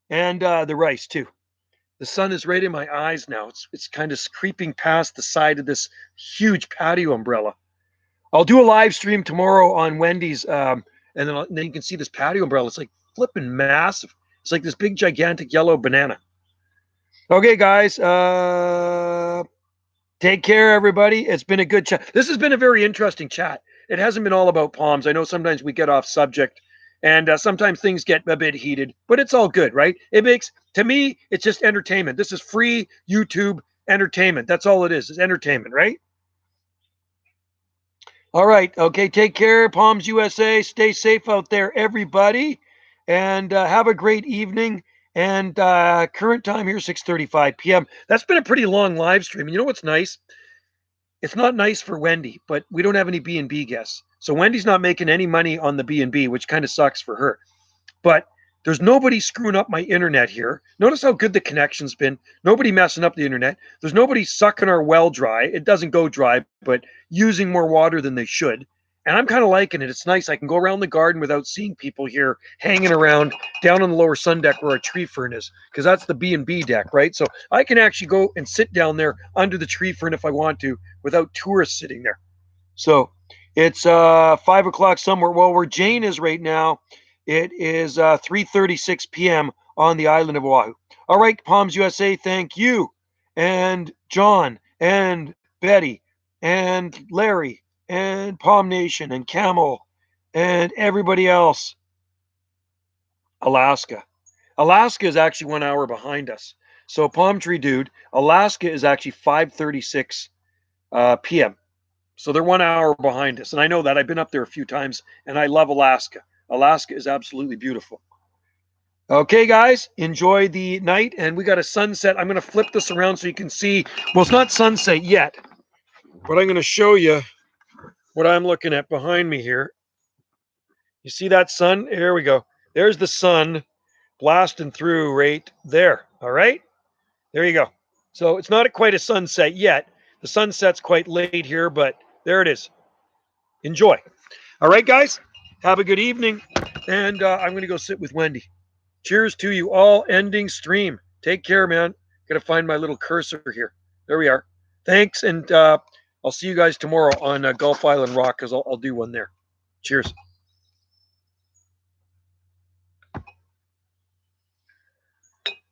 and the rice too. The sun is right in my eyes now. It's kind of creeping past the side of this huge patio umbrella. I'll do a live stream tomorrow on Wendy's, and then you can see this patio umbrella. It's like flipping massive. It's like this big gigantic yellow banana. Okay, guys. Take care, everybody. It's been a good chat. This has been a very interesting chat. It hasn't been all about palms. I know sometimes we get off subject, and sometimes things get a bit heated, but it's all good, right? It makes, to me, it's just entertainment. This is free YouTube entertainment. That's all it is entertainment, right? All right. Okay. Take care, Palms USA. Stay safe out there, everybody, and have a great evening. And current time here, 6:35 p.m. That's been a pretty long live stream. And you know what's nice? It's not nice for Wendy, but we don't have any B&B guests. So Wendy's not making any money on the B&B, which kind of sucks for her. But there's nobody screwing up my internet here. Notice how good the connection's been. Nobody messing up the internet. There's nobody sucking our well dry. It doesn't go dry, but using more water than they should. And I'm kind of liking it. It's nice. I can go around the garden without seeing people here hanging around down on the lower sun deck where our tree fern is, because that's the B&B deck, right? So I can actually go and sit down there under the tree fern if I want to without tourists sitting there. So it's 5 o'clock somewhere. Well, where Jane is right now, it is 3:36 p.m. on the island of Oahu. All right, Palms USA, thank you. And John and Betty and Larry and Palm Nation and Camel and everybody else. Alaska. Alaska is actually 1 hour behind us. So Palm Tree Dude, Alaska is actually 5:36 p.m. So they're 1 hour behind us. And I know that. I've been up there a few times and I love Alaska. Alaska is absolutely beautiful. Okay, guys, enjoy the night. And we got a sunset. I'm going to flip this around so you can see. Well, it's not sunset yet, but I'm going to show you what I'm looking at behind me here. You see that sun? Here we go. There's the sun blasting through right there. All right. There you go. So it's not quite a sunset yet. The sunset's quite late here, but there it is. Enjoy. All right, guys. Have a good evening. And I'm going to go sit with Wendy. Cheers to you all. Ending stream. Take care, man. Got to find my little cursor here. There we are. Thanks. And I'll see you guys tomorrow on Gulf Island Rock because I'll do one there. Cheers.